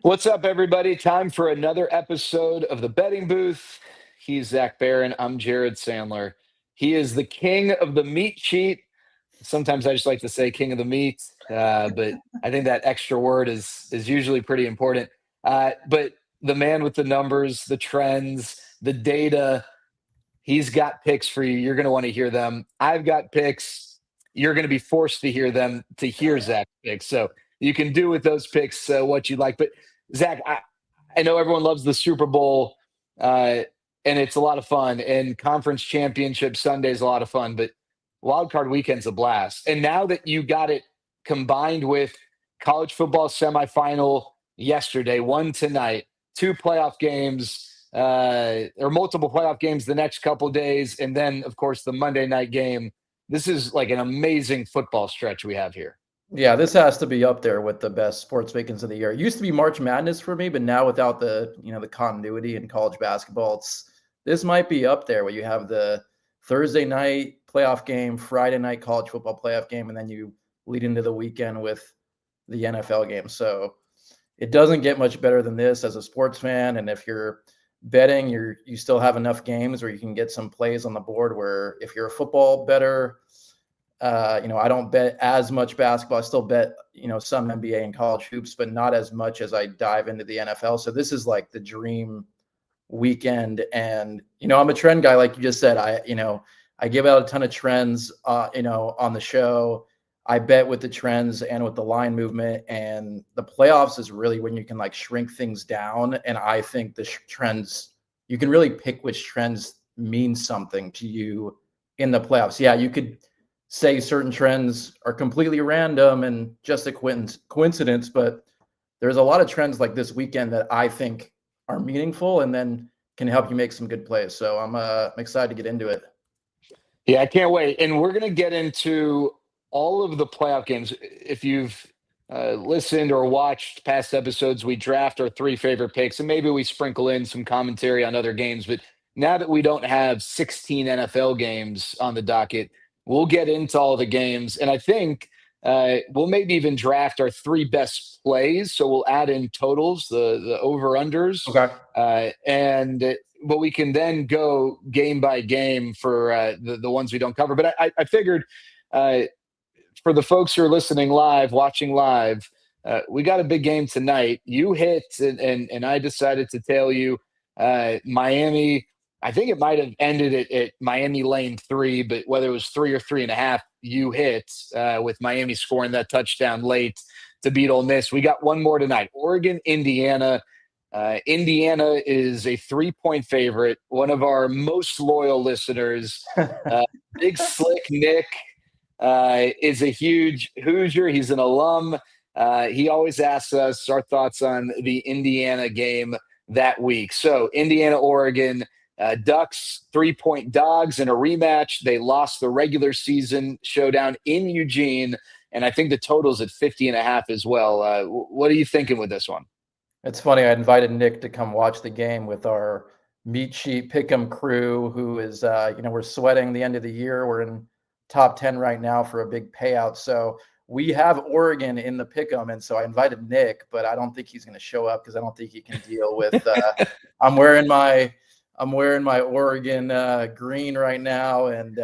What's up, everybody? Time for another episode of the Betting Booth. He's Zach Barron. I'm Jared Sandler. He is the king of the meat sheet. Sometimes I just like to say king of the meat, but I think that extra word is usually pretty important. But the man with the numbers, the trends, the data, he's got picks for you. You're going to want to hear them. I've got picks. You're going to be forced to hear them to hear Zach's picks. So you can do with those picks what you like. But Zach, I know everyone loves the Super Bowl, and it's a lot of fun. And conference championship Sunday is a lot of fun. But wild card weekend's a blast. And now that you got it combined with college football semifinal yesterday, one tonight, two playoff games, or multiple playoff games the next couple days, and then of course the Monday night game. This is like an amazing football stretch we have here. Yeah, this has to be up there with the best sports weekends of the year. It used to be March Madness for me, but now without the continuity in college basketball, this might be up there where you have the Thursday night playoff game, Friday night college football playoff game, and then you lead into the weekend with the NFL game. So it doesn't get much better than this as a sports fan. And if you're betting, you still have enough games where you can get some plays on the board where if you're a football bettor, I don't bet as much basketball. I still bet, some NBA and college hoops, but not as much as I dive into the NFL. So this is like the dream weekend. And, I'm a trend guy, like you just said. I give out a ton of trends, on the show. I bet with the trends and with the line movement, and the playoffs is really when you can like shrink things down. And I think the trends, you can really pick which trends mean something to you in the playoffs. Yeah, you could say certain trends are completely random and just a coincidence, but there's a lot of trends like this weekend that I think are meaningful and then can help you make some good plays. So I'm excited to get into it. Yeah, I can't wait. And we're going to get into all of the playoff games. If you've listened or watched past episodes, we draft our three favorite picks, and maybe we sprinkle in some commentary on other games. But now that we don't have 16 NFL games on the docket, we'll get into all the games. And I think we'll maybe even draft our three best plays. So we'll add in totals, the over-unders. Okay. But we can then go game by game for the ones we don't cover. But I figured for the folks who are listening live, watching live, we got a big game tonight. You hit, and I decided to tell you Miami. I think it might have ended at Miami lane 3, but whether it was 3 or 3.5, you hit with Miami scoring that touchdown late to beat Ole Miss. We got one more tonight. Oregon, Indiana. Indiana is a 3-point favorite. One of our most loyal listeners, Big Slick Nick, is a huge Hoosier. He's an alum. He always asks us our thoughts on the Indiana game that week. So Indiana, Oregon, Ducks 3-point dogs in a rematch. They lost the regular season showdown in Eugene, and I think the total's at 50.5 as well. What are you thinking with this one? It's funny. I invited Nick to come watch the game with our meat sheet pick'em crew, who is, we're sweating the end of the year. We're in top 10 right now for a big payout. So we have Oregon in the pick'em. And so I invited Nick, but I don't think he's going to show up because I don't think he can deal with, I'm wearing my Oregon green right now. And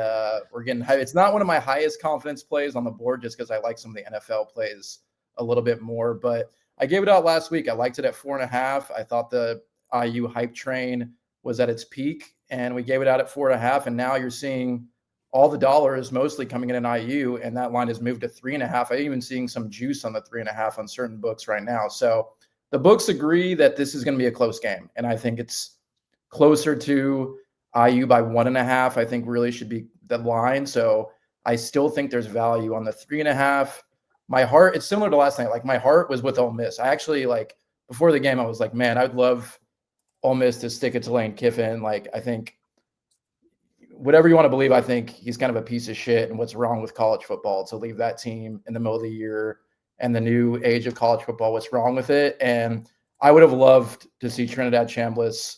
we're getting high. It's not one of my highest confidence plays on the board just because I like some of the NFL plays a little bit more, but I gave it out last week. I liked it at 4.5. I thought the IU hype train was at its peak, and we gave it out at 4.5. And now you're seeing all the dollars mostly coming in IU, and that line has moved to 3.5. I'm even seeing some juice on the 3.5 on certain books right now. So the books agree that this is going to be a close game, and I think it's closer to IU by 1.5. I think really should be the line. So I still think there's value on the 3.5. My heart, it's similar to last night. Like my heart was with Ole Miss. I actually before the game, I was like, man, I'd love Ole Miss to stick it to Lane Kiffin. Like, I think whatever you want to believe, I think he's kind of a piece of shit. And what's wrong with college football to leave that team in the middle of the year and the new age of college football? What's wrong with it? And I would have loved to see Trinidad Chambliss,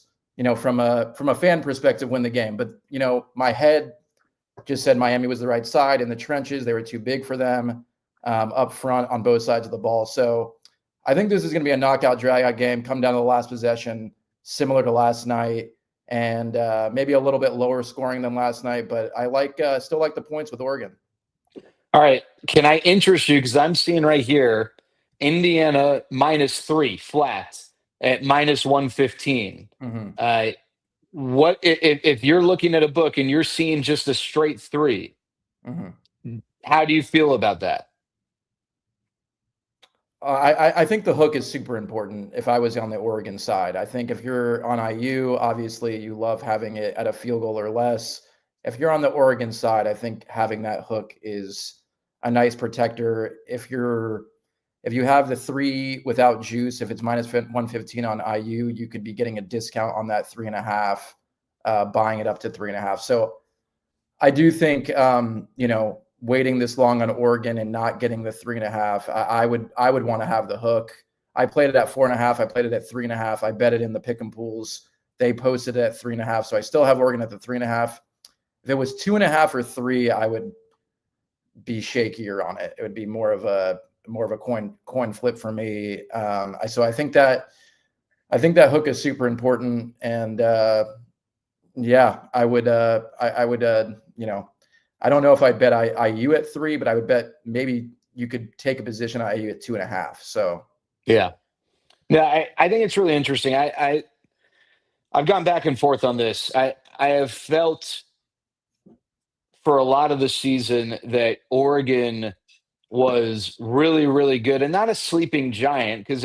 from a fan perspective, win the game. But, my head just said Miami was the right side in the trenches. They were too big for them. Up front on both sides of the ball. So I think this is going to be a knockout, drag-out game, come down to the last possession, similar to last night, and maybe a little bit lower scoring than last night. But I still like the points with Oregon. All right. Can I interest you? Because I'm seeing right here Indiana -3 flat at -115. Mm-hmm. What if you're looking at a book and you're seeing just a straight 3? Mm-hmm. How do you feel about that? I think the hook is super important if I was on the Oregon side. I think if you're on IU, obviously you love having it at a field goal or less. If you're on the Oregon side, I think having that hook is a nice protector. If you have the 3 without juice, if it's -115 on IU, you could be getting a discount on that 3.5, buying it up to 3.5. So I do think, waiting this long on Oregon and not getting the 3.5, I would want to have the hook. I played it at 4.5. I played it at 3.5. I bet it in the pick and pools. They posted it at 3.5. So I still have Oregon at the 3.5. If it was 2.5 or 3, I would be shakier on it. It would be more of a coin flip for me. So I think that hook is super important. And yeah, I would I don't know if I'd bet IU at 3, but I would bet maybe you could take a position on IU at 2.5. So Yeah. No, I think it's really interesting. I've gone back and forth on this. I have felt for a lot of the season that Oregon was really, really good and not a sleeping giant because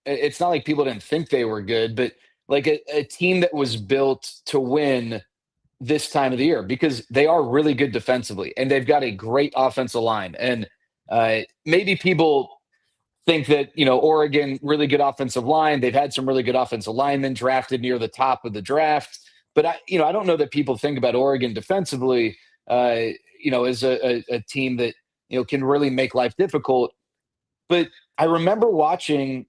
it's not like people didn't think they were good, but like a team that was built to win this time of the year because they are really good defensively and they've got a great offensive line. And maybe people think that, Oregon, really good offensive line. They've had some really good offensive linemen drafted near the top of the draft. But I don't know that people think about Oregon defensively, as a team that, can really make life difficult. But I remember watching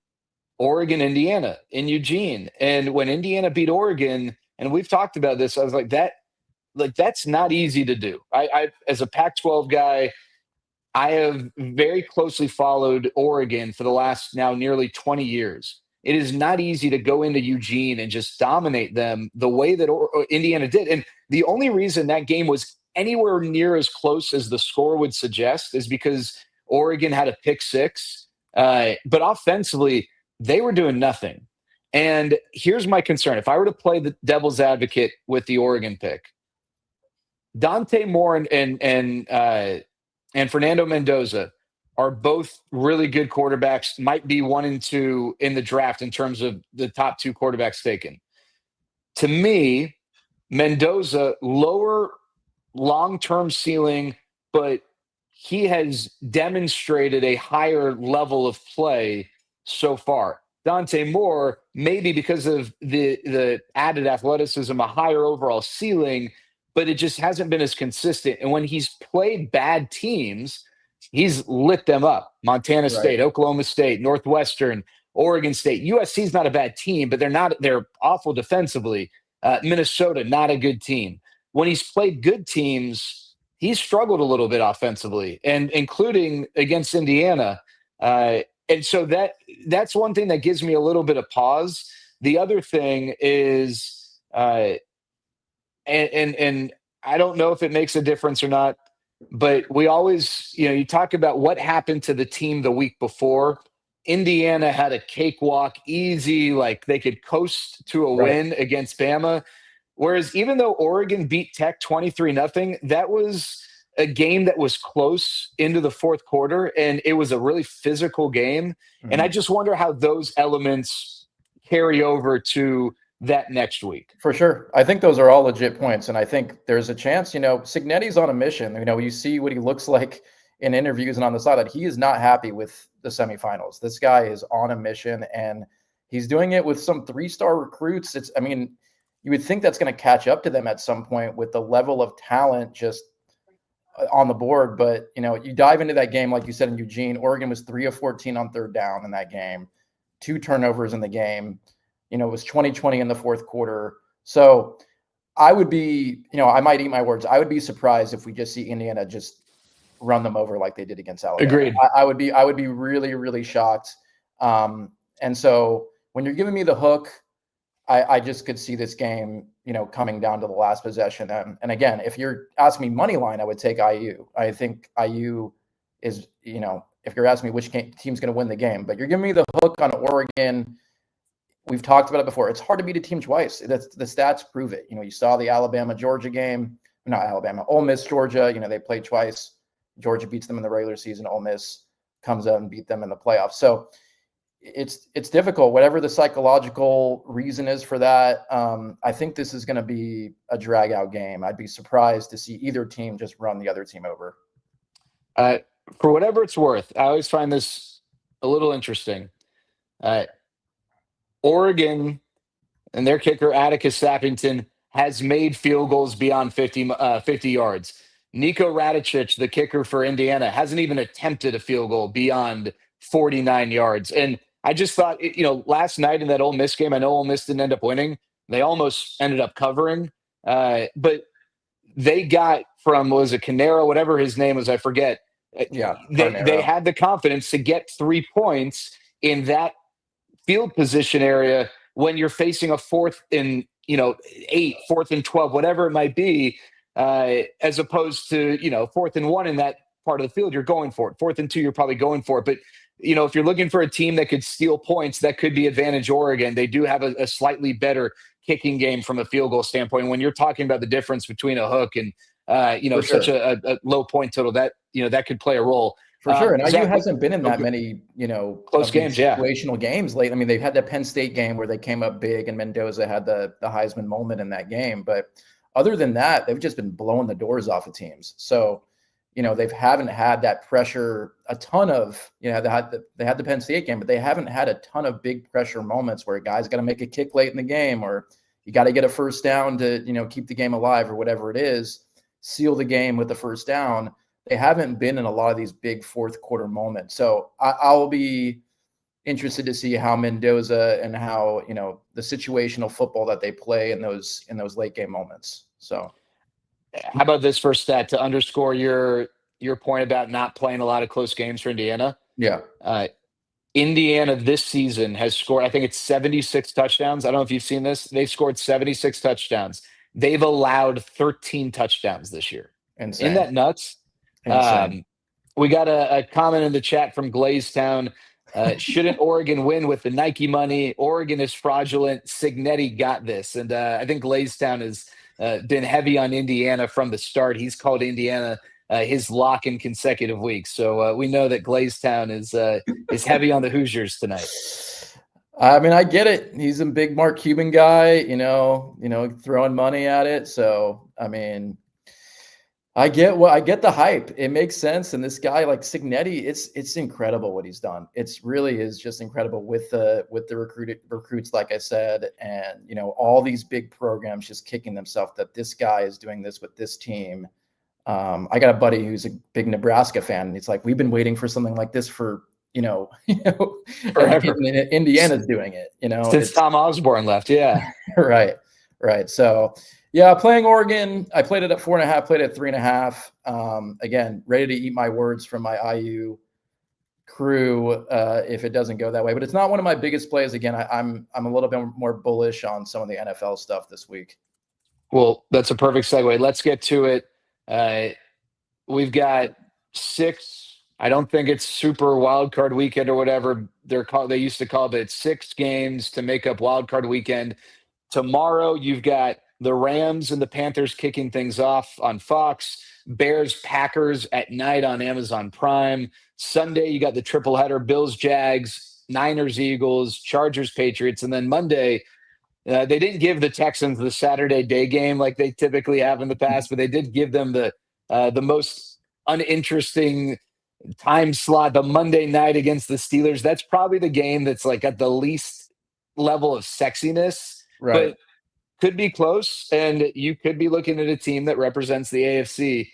Oregon, Indiana in Eugene. And when Indiana beat Oregon, and we've talked about this, I was that's not easy to do. I as a Pac-12 guy, I have very closely followed Oregon for the last now nearly 20 years. It is not easy to go into Eugene and just dominate them the way that Indiana did. And the only reason that game was anywhere near as close as the score would suggest is because Oregon had a pick 6. But offensively, they were doing nothing. And here's my concern. If I were to play the devil's advocate with the Oregon pick, Dante Moore and Fernando Mendoza are both really good quarterbacks, might be 1 and 2 in the draft in terms of the top 2 quarterbacks taken. To me, Mendoza, lower long-term ceiling, but he has demonstrated a higher level of play so far. Dante Moore, maybe because of the added athleticism, a higher overall ceiling, but it just hasn't been as consistent. And when he's played bad teams, he's lit them up. Montana State, right. Oklahoma State, Northwestern, Oregon State. USC's not a bad team, but they're awful defensively. Minnesota, not a good team. When he's played good teams, he's struggled a little bit offensively, and including against Indiana. And so that's one thing that gives me a little bit of pause. The other thing is, and I don't know if it makes a difference or not, but we always, you talk about what happened to the team the week before. Indiana had a cakewalk, easy, like they could coast to a Right. win against Bama. Whereas even though Oregon beat Tech 23-0, that was a game that was close into the fourth quarter, and it was a really physical game. Mm-hmm. And I just wonder how those elements carry over to that next week. For sure. I think those are all legit points. And I think there's a chance, Cignetti's on a mission. You see what he looks like in interviews and on the sideline. He is not happy with the semifinals. This guy is on a mission, and he's doing it with some 3-star recruits. You would think that's going to catch up to them at some point with the level of talent just on the board. But, you dive into that game, like you said, in Eugene, Oregon was 3 of 14 on third down in that game, 2 turnovers in the game. It was 20-20 in the fourth quarter. So I would be, I might eat my words. I would be surprised if we just see Indiana just run them over like they did against Alabama. Agreed. I would be really, really shocked. And so when you're giving me the hook, I just could see this game, coming down to the last possession. And again, if you're asking me money line, I would take IU. I think IU is, if you're asking me which team's going to win the game, but you're giving me the hook on Oregon. We've talked about it before. It's hard to beat a team twice. The stats prove it. You saw the Alabama-Georgia game, not Alabama, Ole Miss, Georgia. They played twice. Georgia beats them in the regular season. Ole Miss comes out and beat them in the playoffs. So it's difficult, whatever the psychological reason is for that. I think this is going to be a drag out game. I'd be surprised to see either team just run the other team over. For whatever it's worth, I always find this a little interesting. Oregon and their kicker, Atticus Sappington, has made field goals beyond 50 yards. Nico Radicic, the kicker for Indiana, hasn't even attempted a field goal beyond 49 yards. And I just thought, last night in that Ole Miss game, I know Ole Miss didn't end up winning. They almost ended up covering. But they got from, was it Canaro, whatever his name was, I forget. Yeah, they had the confidence to get 3 points in that field position area when you're facing a 4th and 8, 4th and 12, whatever it might be, as opposed to 4th and 1 in that part of the field, you're going for it. 4th and 2, you're probably going for it. But if you're looking for a team that could steal points, that could be advantage Oregon. They do have a slightly better kicking game from a field goal standpoint. When you're talking about the difference between a hook and such a low point total, that that could play a role. For sure. And IU hasn't been in that many, close games, situational games late. I mean, they've had the Penn State game where they came up big and Mendoza had the Heisman moment in that game. But other than that, they've just been blowing the doors off of teams. So, they haven't had that pressure, a ton of, they had the Penn State game, but they haven't had a ton of big pressure moments where a guy's got to make a kick late in the game, or you got to get a first down to, keep the game alive, or whatever it is, seal the game with the first down. They haven't been in a lot of these big fourth quarter moments. So I'll be interested to see how Mendoza and how, the situational football that they play in those late game moments. So how about this first stat to underscore your point about not playing a lot of close games for Indiana? Yeah. Indiana this season has scored, I think it's 76 touchdowns. I don't know if you've seen this. They've scored 76 touchdowns. They've allowed 13 touchdowns this year. Insane. Isn't that nuts? We got a comment in the chat from Glazetown. Shouldn't Oregon win with the Nike money? Oregon is fraudulent. Signetti got this. And I think Glazetown has been heavy on Indiana from the start. He's called Indiana his lock in consecutive weeks. So we know that Glazetown is heavy on the Hoosiers tonight. I mean, I get it. He's a big Mark Cuban guy, throwing money at it. So, I mean, I get the hype. It makes sense. And this guy like Signetti, it's incredible what he's done. It's really is just incredible with the recruits, like I said, and all these big programs just kicking themselves that this guy is doing this with this team. I got a buddy who's a big Nebraska fan, and it's like we've been waiting for something like this for forever. Indiana's doing it, since Tom Osborne left. Yeah. Right. So yeah, playing Oregon, I played it at 4.5, played it at 3.5. Again, ready to eat my words from my IU crew if it doesn't go that way. But it's not one of my biggest plays. Again, I'm a little bit more bullish on some of the NFL stuff this week. Well, that's a perfect segue. Let's get to it. We've got 6. I don't think it's super wild card weekend or whatever they used to call it, but it's 6 games to make up wild card weekend. Tomorrow, you've got the Rams and the Panthers kicking things off on Fox. Bears, Packers at night on Amazon Prime. Sunday, you got the triple header, Bills, Jags, Niners, Eagles, Chargers, Patriots. And then Monday, they didn't give the Texans the Saturday day game like they typically have in the past, but they did give them the most uninteresting time slot, the Monday night against the Steelers. That's probably the game that's like at the least level of sexiness. Right. But could be close, and you could be looking at a team that represents the AFC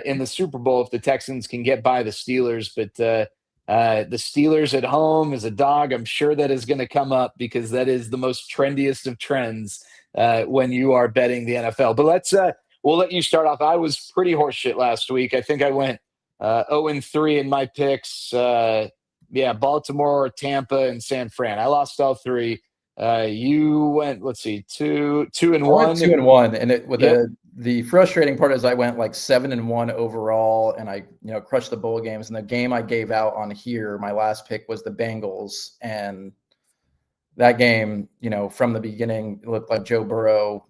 in the Super Bowl if the Texans can get by the Steelers. But the Steelers at home as a dog, I'm sure that is going to come up because that is the most trendiest of trends when you are betting the NFL. But we'll let you start off. I was pretty horseshit last week. I think I went 0-3 in my picks. Yeah, Baltimore, Tampa, and San Fran. I lost all three. You went, let's see, two and I went one. 2-1, and it with Yep. the frustrating part is I went like 7-1 overall, and I crushed the bowl games. And the game I gave out on here, my last pick was the Bengals, and that game, from the beginning, it looked like Joe Burrow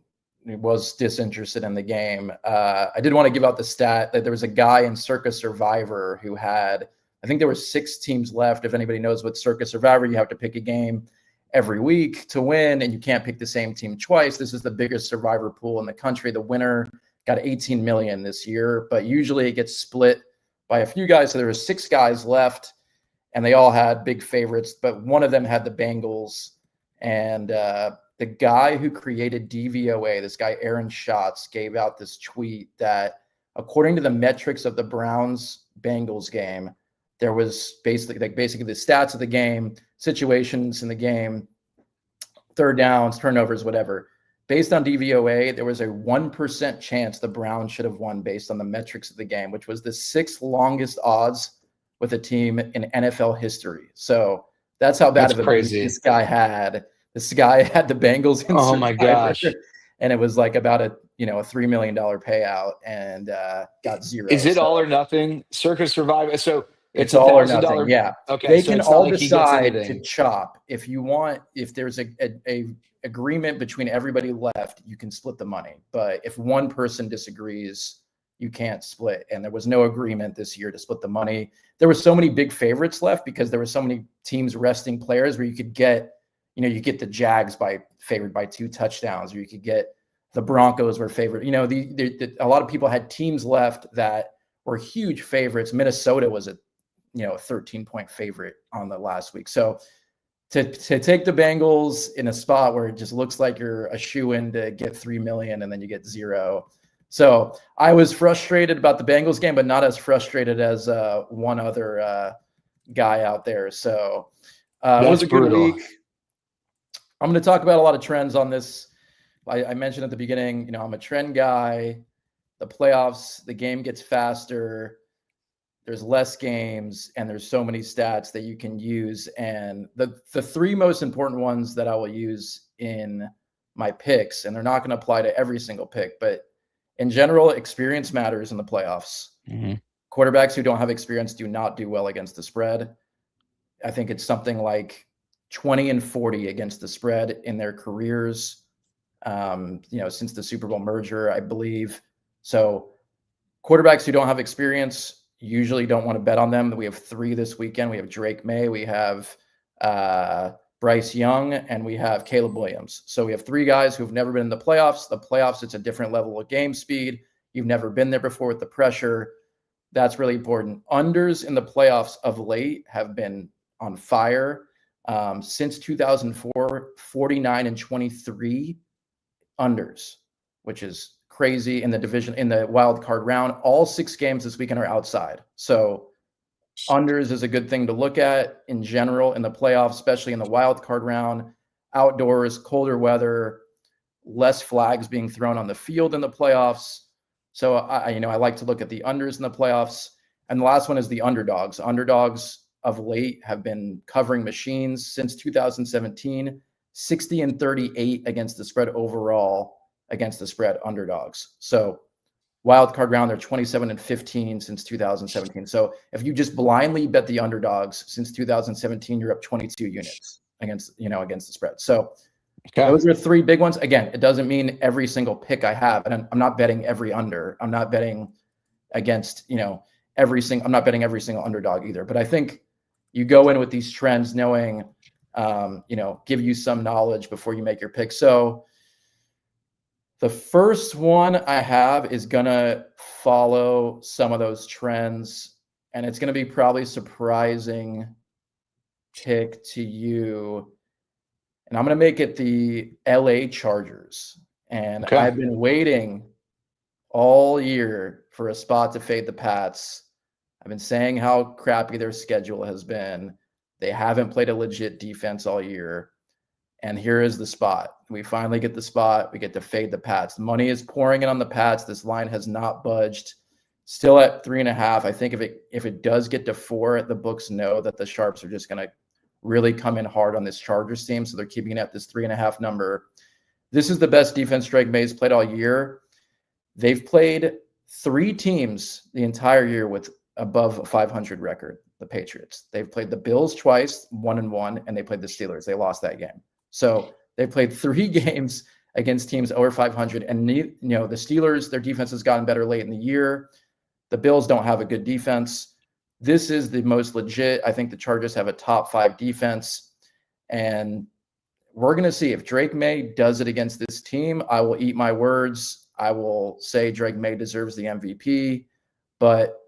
was disinterested in the game. I did want to give out the stat that there was a guy in Circa Survivor who had, I think there were 6 teams left. If anybody knows what Circa Survivor, you have to pick a game every week to win, and you can't pick the same team twice. This is the biggest survivor pool in the country. The winner got 18 million this year, but usually it gets split by a few guys. So there were 6 guys left, and they all had big favorites, but one of them had the Bengals. And the guy who created DVOA, this guy Aaron Schatz, gave out this tweet that according to the metrics of the Browns-Bengals game, there was basically the stats of the game, situations in the game, third downs, turnovers, whatever. Based on DVOA, there was a 1% chance the Browns should have won based on the metrics of the game, which was the 6th longest odds with a team in NFL history. So that's how bad That's of a crazy. beat this guy had. This guy had the Bengals in Oh my Survivor, gosh. and it was like about a $3 million payout, and got zero. Is it So all or nothing? Circus Survivor. So it's it's all or nothing. $1,000. Yeah. Okay, They so can it's not all like he gets decide to anything. chop. If you want, if there's a agreement between everybody left, you can split the money. But if one person disagrees, you can't split. And there was no agreement this year to split the money. There were so many big favorites left because there were so many teams resting players where you could get, you get the Jags favored by 2 touchdowns, or you could get the Broncos were favored. A lot of people had teams left that were huge favorites. Minnesota was a 13-point favorite on the last week. So to take the Bengals in a spot where it just looks like you're a shoe-in to get 3 million and then you get 0. So I was frustrated about the Bengals game, but not as frustrated as one other guy out there. So it was a good week. I'm going to talk about a lot of trends on this. I mentioned at the beginning, I'm a trend guy. The playoffs, the game gets faster. There's less games, and there's so many stats that you can use. And the 3 most important ones that I will use in my picks, and they're not going to apply to every single pick, but in general, experience matters in the playoffs. Mm-hmm. Quarterbacks who don't have experience do not do well against the spread. I think it's something like 20-40 against the spread in their careers, since the Super Bowl merger, I believe. So quarterbacks who don't have experience usually don't want to bet on them. We have 3 this weekend. We have Drake May, we have Bryce Young, and we have Caleb Williams. So we have 3 guys who've never been in the playoffs. The playoffs, it's a different level of game speed. You've never been there before with the pressure. That's really important. Unders in the playoffs of late have been on fire. Since 2004, 49-23 unders, which is crazy in the division, in the wild card round. All 6 games this weekend are outside. So unders is a good thing to look at in general in the playoffs, especially in the wild card round. Outdoors, colder weather, less flags being thrown on the field in the playoffs. So I like to look at the unders in the playoffs. And the last one is the underdogs. Underdogs of late have been covering machines since 2017, 60-38 against the spread overall against the spread underdogs. So wild card round, they're 27-15 since 2017. So if you just blindly bet the underdogs since 2017, you're up 22 units against the spread. So those are 3 big ones. Again, it doesn't mean every single pick I have, and I'm not betting every under. I'm not betting against, I'm not betting every single underdog either. But I think you go in with these trends knowing, give you some knowledge before you make your pick. So the first one I have is going to follow some of those trends, and it's going to be probably surprising pick to you. And I'm going to make it the LA Chargers. And I've been waiting all year for a spot to fade the Pats. I've been saying how crappy their schedule has been. They haven't played a legit defense all year. And here is the spot. We finally get the spot. We get to fade the Pats. The money is pouring in on the Pats. This line has not budged. Still at 3.5. I think if it does get to 4, the books know that the Sharps are just going to really come in hard on this Chargers team, so they're keeping it at this 3.5 number. This is the best defense Drake May's played all year. They've played 3 teams the entire year with above a 500 record, the Patriots. They've played the Bills twice, 1-1, and they played the Steelers. They lost that game. So they've played 3 games against teams over 500. And, the Steelers, their defense has gotten better late in the year. The Bills don't have a good defense. This is the most legit. I think the Chargers have a top 5 defense. And we're going to see if Drake May does it against this team. I will eat my words. I will say Drake May deserves the MVP. But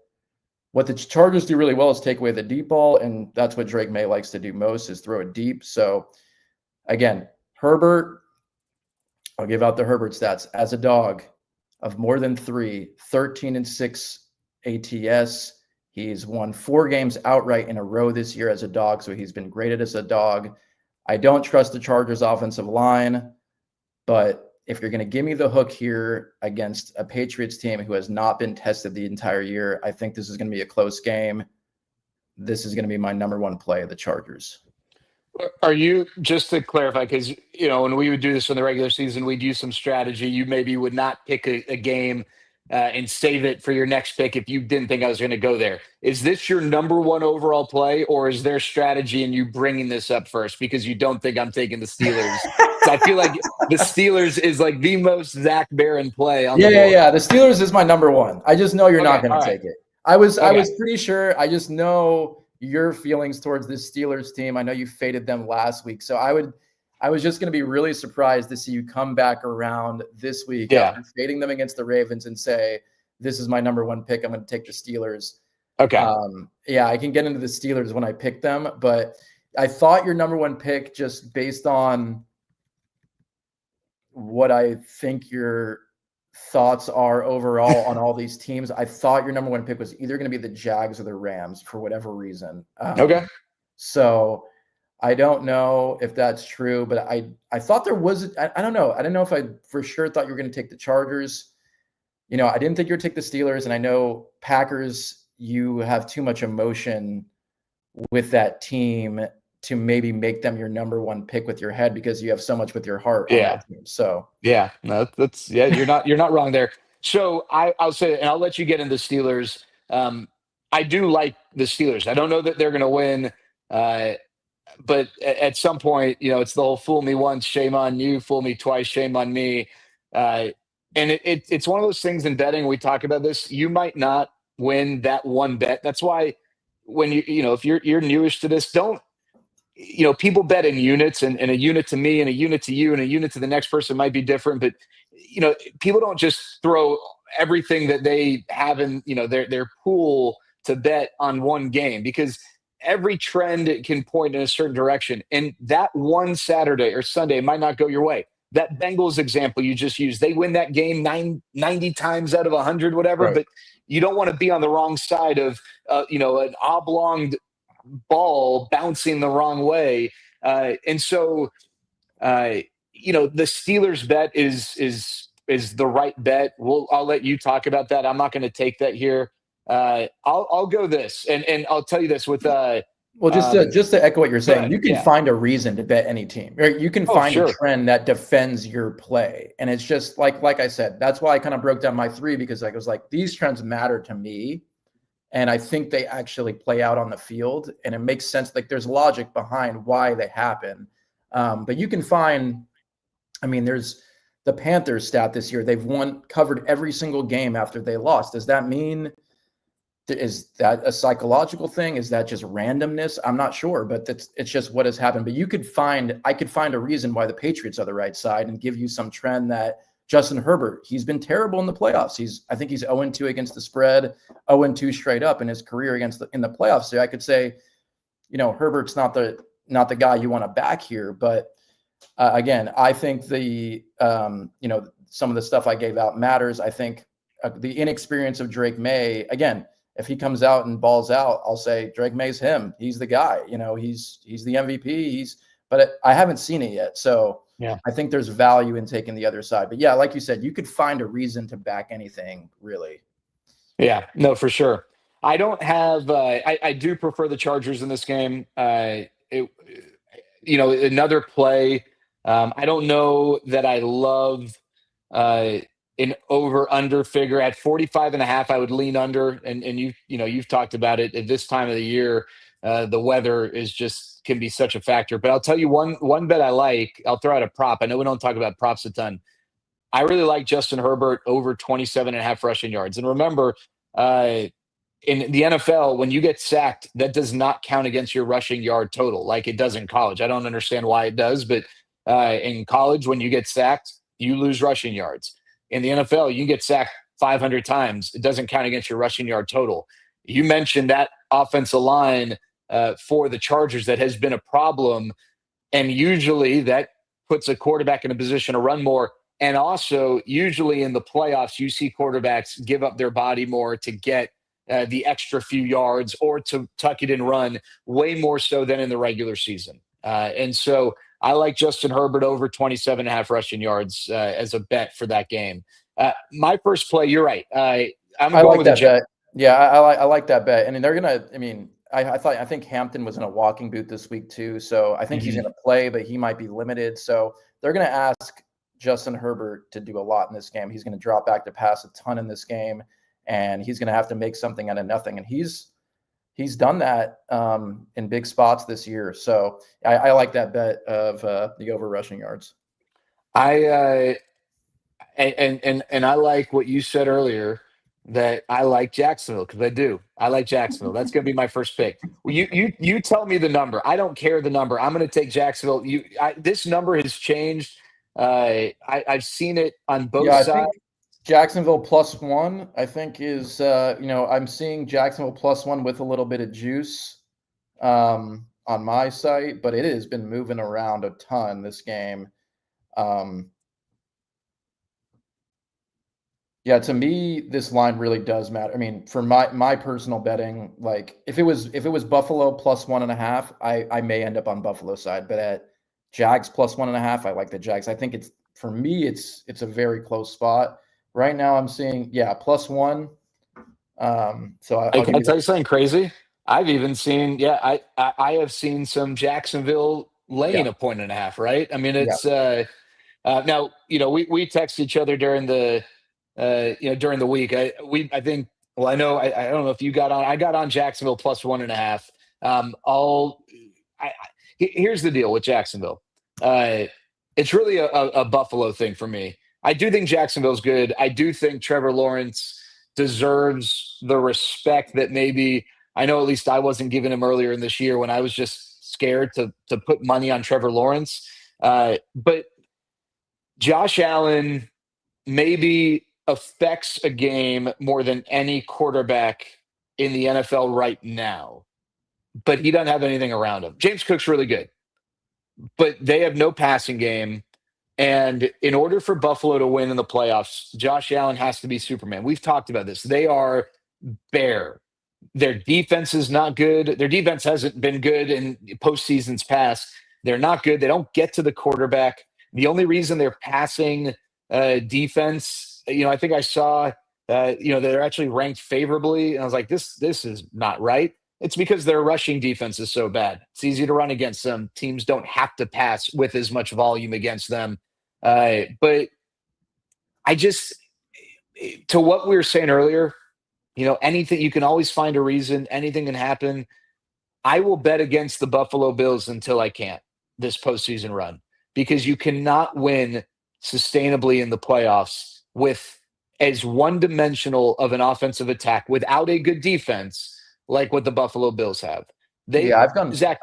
what the Chargers do really well is take away the deep ball, and that's what Drake May likes to do most, is throw it deep. So, again, Herbert, I'll give out the Herbert stats. As a dog of more than 3, 13-6 ATS. He's won 4 games outright in a row this year as a dog, so he's been graded as a dog. I don't trust the Chargers offensive line, but if you're going to give me the hook here against a Patriots team who has not been tested the entire year, I think this is going to be a close game. This is going to be my number 1 play of the Chargers. Are you, just to clarify, because, when we would do this in the regular season, we'd use some strategy. You maybe would not pick a game and save it for your next pick if you didn't think I was going to go there. Is this your number 1 overall play, or is there strategy in you bringing this up first because you don't think I'm taking the Steelers? So I feel like the Steelers is like the most Zach Barron play on the board. Yeah. The Steelers is my number 1. I just know you're not going to take it. I was pretty sure. I just know your feelings towards this Steelers team. I know you faded them last week. So I was just going to be really surprised to see you come back around this week after fading them against the Ravens and say, this is my number 1 pick. I'm going to take the Steelers. Okay. I can get into the Steelers when I pick them, but I thought your number 1 pick, just based on what I think your thoughts are overall on all these teams, I thought your number 1 pick was either going to be the Jags or the Rams for whatever reason. Okay. So I don't know if that's true, but I thought there was, I don't know. I don't know if I for sure thought you were going to take the Chargers. I didn't think you would take the Steelers, and I know Packers, you have too much emotion with that team to maybe make them your number 1 pick with your head because you have so much with your heart on that team. So you're not wrong there. So I'll say, and I'll let you get into Steelers. I do like the Steelers. I don't know that they're going to win, but at some point, it's the whole fool me once, shame on you, fool me twice, shame on me. And it's one of those things in betting. We talk about this. You might not win that one bet. That's why when if you're newish to this, don't, people bet in units, and a unit to me and a unit to you and a unit to the next person might be different. But, people don't just throw everything that they have in, their pool to bet on one game, because every trend can point in a certain direction. And that one Saturday or Sunday might not go your way. That Bengals example you just used, they win that game 90 times out of 100, whatever. Right. But you don't want to be on the wrong side of, an oblong ball bouncing the wrong way. And so, the Steelers bet is the right bet. I'll let you talk about that. I'm not going to take that here. I'll go this, and I'll tell you this with just to echo what you're saying, you can find a reason to bet any team, right? You can find a trend that defends your play, and it's just like I said, that's why I kind of broke down my 3, because I was like, these trends matter to me, and I think they actually play out on the field, and it makes sense. Like, there's logic behind why they happen, but you can find. There's the Panthers stat this year. They've covered every single game after they lost. Does that mean? Is that a psychological thing? Is that just randomness? I'm not sure, but it's just what has happened. But I could find a reason why the Patriots are the right side and give you some trend that Justin Herbert, he's been terrible in the playoffs. I think he's 0-2 against the spread, 0-2 straight up in his career in the playoffs. So I could say, Herbert's not the guy you want to back here. But again, I think some of the stuff I gave out matters. I think the inexperience of Drake May, again, if he comes out and balls out, I'll say Drake May's him. He's the guy. He's the MVP. But I haven't seen it yet. So I think there's value in taking the other side. But yeah, like you said, you could find a reason to back anything, really. Yeah, no, for sure. I don't have. I do prefer the Chargers in this game. Another play. I don't know that I love uh, an over under figure at 45 and a half. I would lean under, and you've talked about it at this time of the year. The weather is just can be such a factor. But I'll tell you one bet I like. I'll throw out a prop. I know we don't talk about props a ton. I really like Justin Herbert over 27 and a half rushing yards. And remember, uh, in the NFL, when you get sacked, that does not count against your rushing yard total like it does in college. I don't understand why it does, but in college, when you get sacked, you lose rushing yards. In the NFL, you get sacked 500 times. It doesn't count against your rushing yard total. You mentioned that offensive line for the Chargers that has been a problem. And usually that puts a quarterback in a position to run more. And also, usually in the playoffs, you see quarterbacks give up their body more to get the extra few yards or to tuck it and run way more so than in the regular season. And so I like Justin Herbert over 27 and a half rushing yards as a bet for that game. My first play, you're right. I'm I going like with the that Jets. bet. Yeah, I like that bet. And they're gonna. I mean, I think Hampton was in a walking boot this week too, so I think he's Mhm. gonna play, but he might be limited. So they're gonna ask Justin Herbert to do a lot in this game. He's gonna drop back to pass a ton in this game, and he's gonna have to make something out of nothing. And he's done that in big spots this year. So I like that bet of the over rushing yards. I and I like what you said earlier that I like Jacksonville because I do. I like Jacksonville. That's going to be my first pick. Well, you tell me the number. I don't care the number. I'm going to take Jacksonville. This number has changed. I've seen it on both Yeah, I sides. think Jacksonville +1, I think is, I'm seeing Jacksonville +1 with a little bit of juice on my site, but it has been moving around a ton this game. Um, yeah, to me, this line really does matter. I mean, for my personal betting, like if it was Buffalo +1.5, I may end up on Buffalo side, but at Jags +1.5, I like the Jags. I think it's for me, it's a very close spot. Right now, I'm seeing +1. So Hey, I'll can give I you the tell you something crazy? I've even seen, yeah, I have seen some Jacksonville yeah laying a point and a half. Right? I mean, yeah it's now we text each other during the during the week. I think well I don't know if you got on. I got on Jacksonville +1.5. All here's the deal with Jacksonville. Uh, it's really a Buffalo thing for me. I do think Jacksonville's good. I do think Trevor Lawrence deserves the respect that maybe I know at least I wasn't giving him earlier in this year when I was just scared to put money on Trevor Lawrence. But Josh Allen maybe affects a game more than any quarterback in the NFL right now, but he doesn't have anything around him. James Cook's really good, but they have no passing game. And in order for Buffalo to win in the playoffs, Josh Allen has to be Superman. We've talked about this. They are bare. Their defense is not good. Their defense hasn't been good in postseasons past. They're not good. They don't get to the quarterback. The only reason they're passing defense, I think I saw, they're actually ranked favorably, and I was like, this is not right. It's because their rushing defense is so bad. It's easy to run against them. Teams don't have to pass with as much volume against them. But I just, to what we were saying earlier, anything you can always find a reason. Anything can happen. I will bet against the Buffalo Bills until I can't this postseason run because you cannot win sustainably in the playoffs with as one-dimensional of an offensive attack without a good defense like what the Buffalo Bills have. yeah. They Zach,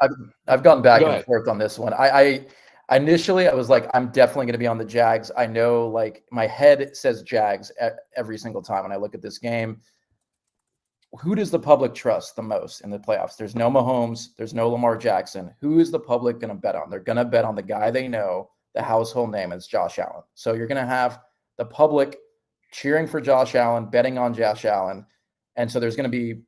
I've gone back go and ahead. forth on this one. I initially I was like, I'm definitely going to be on the Jags. I know, like my head says Jags every single time when I look at this game. Who does the public trust the most in the playoffs? There's no Mahomes, there's no Lamar Jackson. Who is the public going to bet on? They're going to bet on the guy they know, the household name is Josh Allen. So you're going to have the public cheering for Josh Allen, betting on Josh Allen. And so there's going to be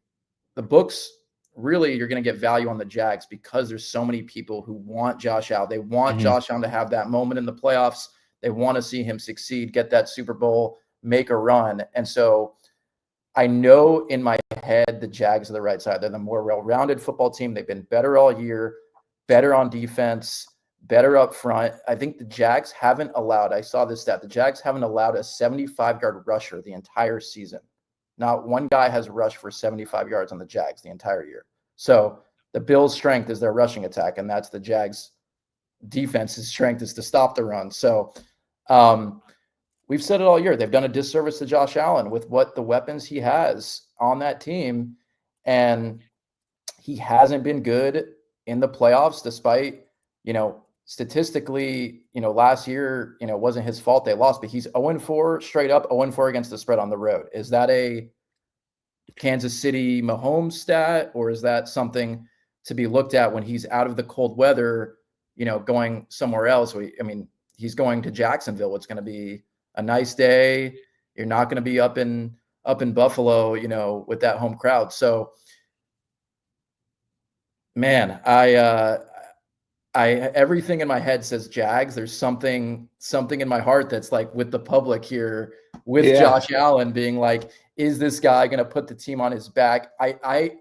the books. Really, you're going to get value on the Jags because there's so many people who want Josh Allen. They want Mhm. Josh Allen to have that moment in the playoffs. They want to see him succeed, get that Super Bowl, make a run. And so I know in my head the Jags are the right side. They're the more well-rounded football team. They've been better all year, better on defense, better up front. I think the Jags haven't allowed, I saw this stat, the Jags haven't allowed a 75-yard rusher the entire season. Not one guy has rushed for 75 yards on the Jags the entire year. So the Bills' strength is their rushing attack, and that's the Jags' defense's strength is to stop the run. So we've said it all year. They've done a disservice to Josh Allen with what the weapons he has on that team. And he hasn't been good in the playoffs, despite, statistically, last year, it wasn't his fault they lost, but he's 0-4 straight up, 0-4 against the spread on the road. Is that a Kansas City Mahomes stat, or is that something to be looked at when he's out of the cold weather, going somewhere else? He's going to Jacksonville. It's going to be a nice day. You're not going to be up in Buffalo, with that home crowd. So, man, I everything in my head says Jags. There's something in my heart that's like with the public here, with Josh Allen being like, is this guy going to put the team on his back? I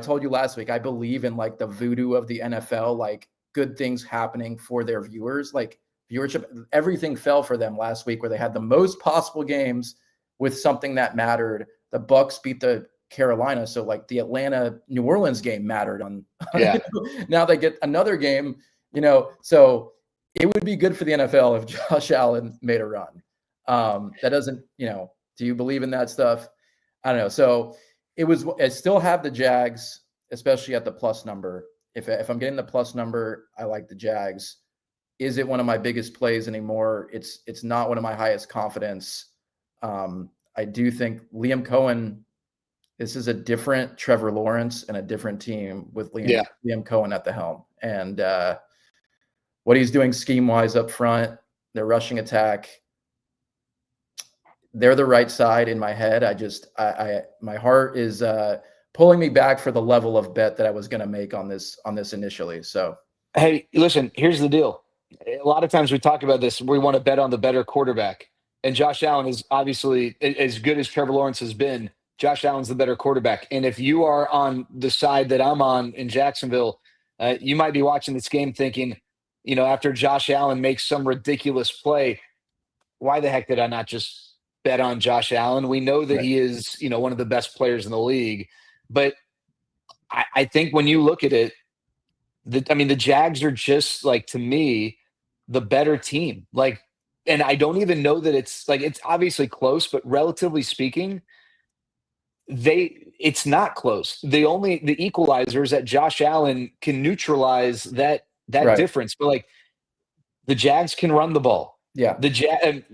told you last week, I believe in like the voodoo of the NFL, like good things happening for their viewers, like viewership. Everything fell for them last week, where they had the most possible games with something that mattered. The Bucks beat the Carolina, so like the Atlanta New Orleans game mattered on. Now they get another game, so it would be good for the NFL if Josh Allen made a run. That doesn't, do you believe in that stuff? I don't know. So I still have the Jags, especially at the plus number. If I'm getting the plus number, I like the Jags. Is it one of my biggest plays anymore? It's not one of my highest confidence. I do think Liam Cohen, this is a different Trevor Lawrence and a different team with Liam Cohen at the helm. And what he's doing scheme-wise up front, their rushing attack, they're the right side in my head. My heart is pulling me back for the level of bet that I was going to make on this initially. So, hey, listen, here's the deal. A lot of times we talk about this, we want to bet on the better quarterback. And Josh Allen is obviously, as good as Trevor Lawrence has been, Josh Allen's the better quarterback. And if you are on the side that I'm on in Jacksonville, you might be watching this game thinking, after Josh Allen makes some ridiculous play, why the heck did I not just bet on Josh Allen? We know that he is, one of the best players in the league. But I think when you look at it, the Jags are just, like, to me, the better team. Like, and I don't even know that it's obviously close, but relatively speaking, it's not close. The equalizer is that Josh Allen can neutralize that difference. But like, the Jags can run the ball. Yeah.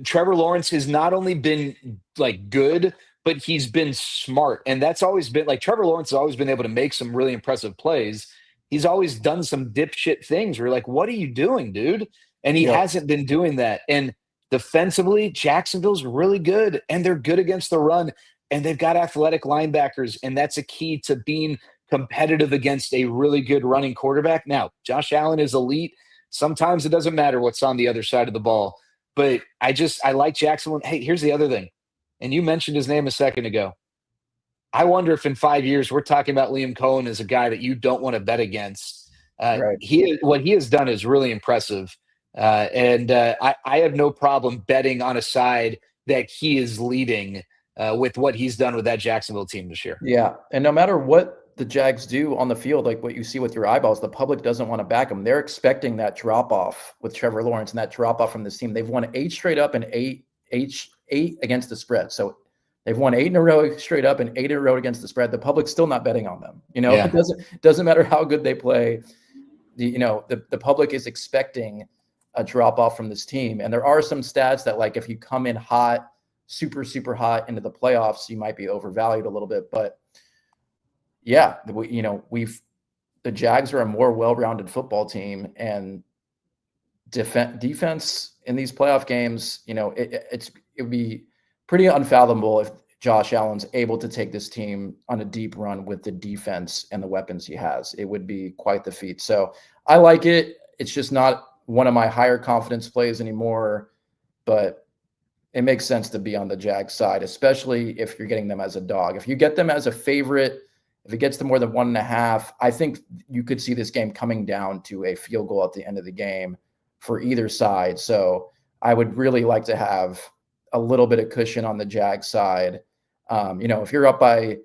Trevor Lawrence has not only been like good, but he's been smart. And that's always been like, Trevor Lawrence has always been able to make some really impressive plays. He's always done some dipshit things where you're like, what are you doing, dude? And he hasn't been doing that. And defensively, Jacksonville's really good, and they're good against the run, and they've got athletic linebackers, and that's a key to being competitive against a really good running quarterback. Now, Josh Allen is elite. Sometimes it doesn't matter what's on the other side of the ball. But I like Jacksonville. Hey, here's the other thing. And you mentioned his name a second ago. I wonder if in 5 years we're talking about Liam Cohen as a guy that you don't want to bet against. What he has done is really impressive. And I have no problem betting on a side that he is leading with what he's done with that Jacksonville team this year. Yeah. And no matter what the Jags do on the field, like what you see with your eyeballs, the public doesn't want to back them. They're expecting that drop off with Trevor Lawrence and that drop off from this team. They've won 8 straight up and eight against the spread. So they've won 8 in a row straight up and 8 in a row against the spread. The public's still not betting on them. It doesn't matter how good they play. The public is expecting a drop off from this team. And there are some stats that, like, if you come in hot, super, super hot into the playoffs, you might be overvalued a little bit. But yeah, the Jags are a more well-rounded football team, and defense in these playoff games, it would be pretty unfathomable if Josh Allen's able to take this team on a deep run with the defense and the weapons he has. It would be quite the feat. So I like it. It's just not one of my higher confidence plays anymore, but it makes sense to be on the Jags side, especially if you're getting them as a dog. If you get them as a favorite, if it gets to more than 1.5, I think you could see this game coming down to a field goal at the end of the game for either side. So I would really like to have a little bit of cushion on the Jags side. If you're up by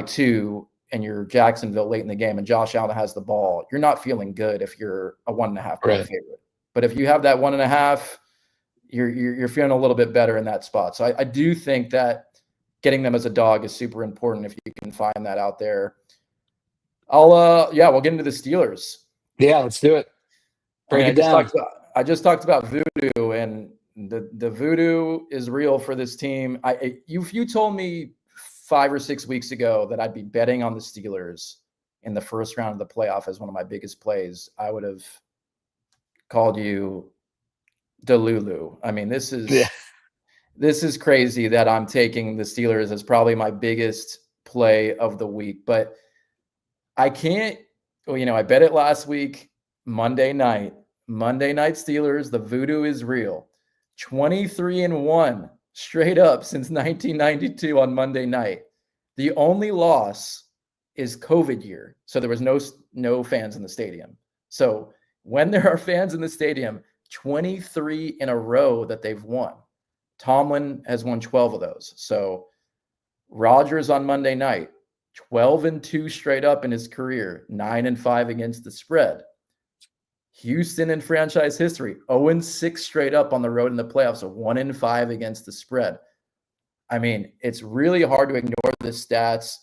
2 and you're Jacksonville late in the game and Josh Allen has the ball, you're not feeling good if you're a 1.5-point favorite. But if you have that 1.5, you're feeling a little bit better in that spot. So I do think that getting them as a dog is super important if you can find that out there. We'll get into the Steelers. Yeah, let's do it. Break it down. I just talked about voodoo, and the voodoo is real for this team. If you told me 5 or 6 weeks ago that I'd be betting on the Steelers in the first round of the playoff as one of my biggest plays, I would have called you Delulu. I mean, this is crazy that I'm taking the Steelers as probably my biggest play of the week, but I can't, I bet it last week, Monday night Steelers, the voodoo is real. 23-1 straight up since 1992 on Monday night. The only loss is COVID year. So there was no fans in the stadium. So when there are fans in the stadium, 23 in a row that they've won. Tomlin has won 12 of those. So Rodgers on Monday night, 12-2 straight up in his career, 9-5 against the spread. Houston in franchise history, 0-6 straight up on the road in the playoffs, so 1-5 against the spread. I mean, it's really hard to ignore the stats.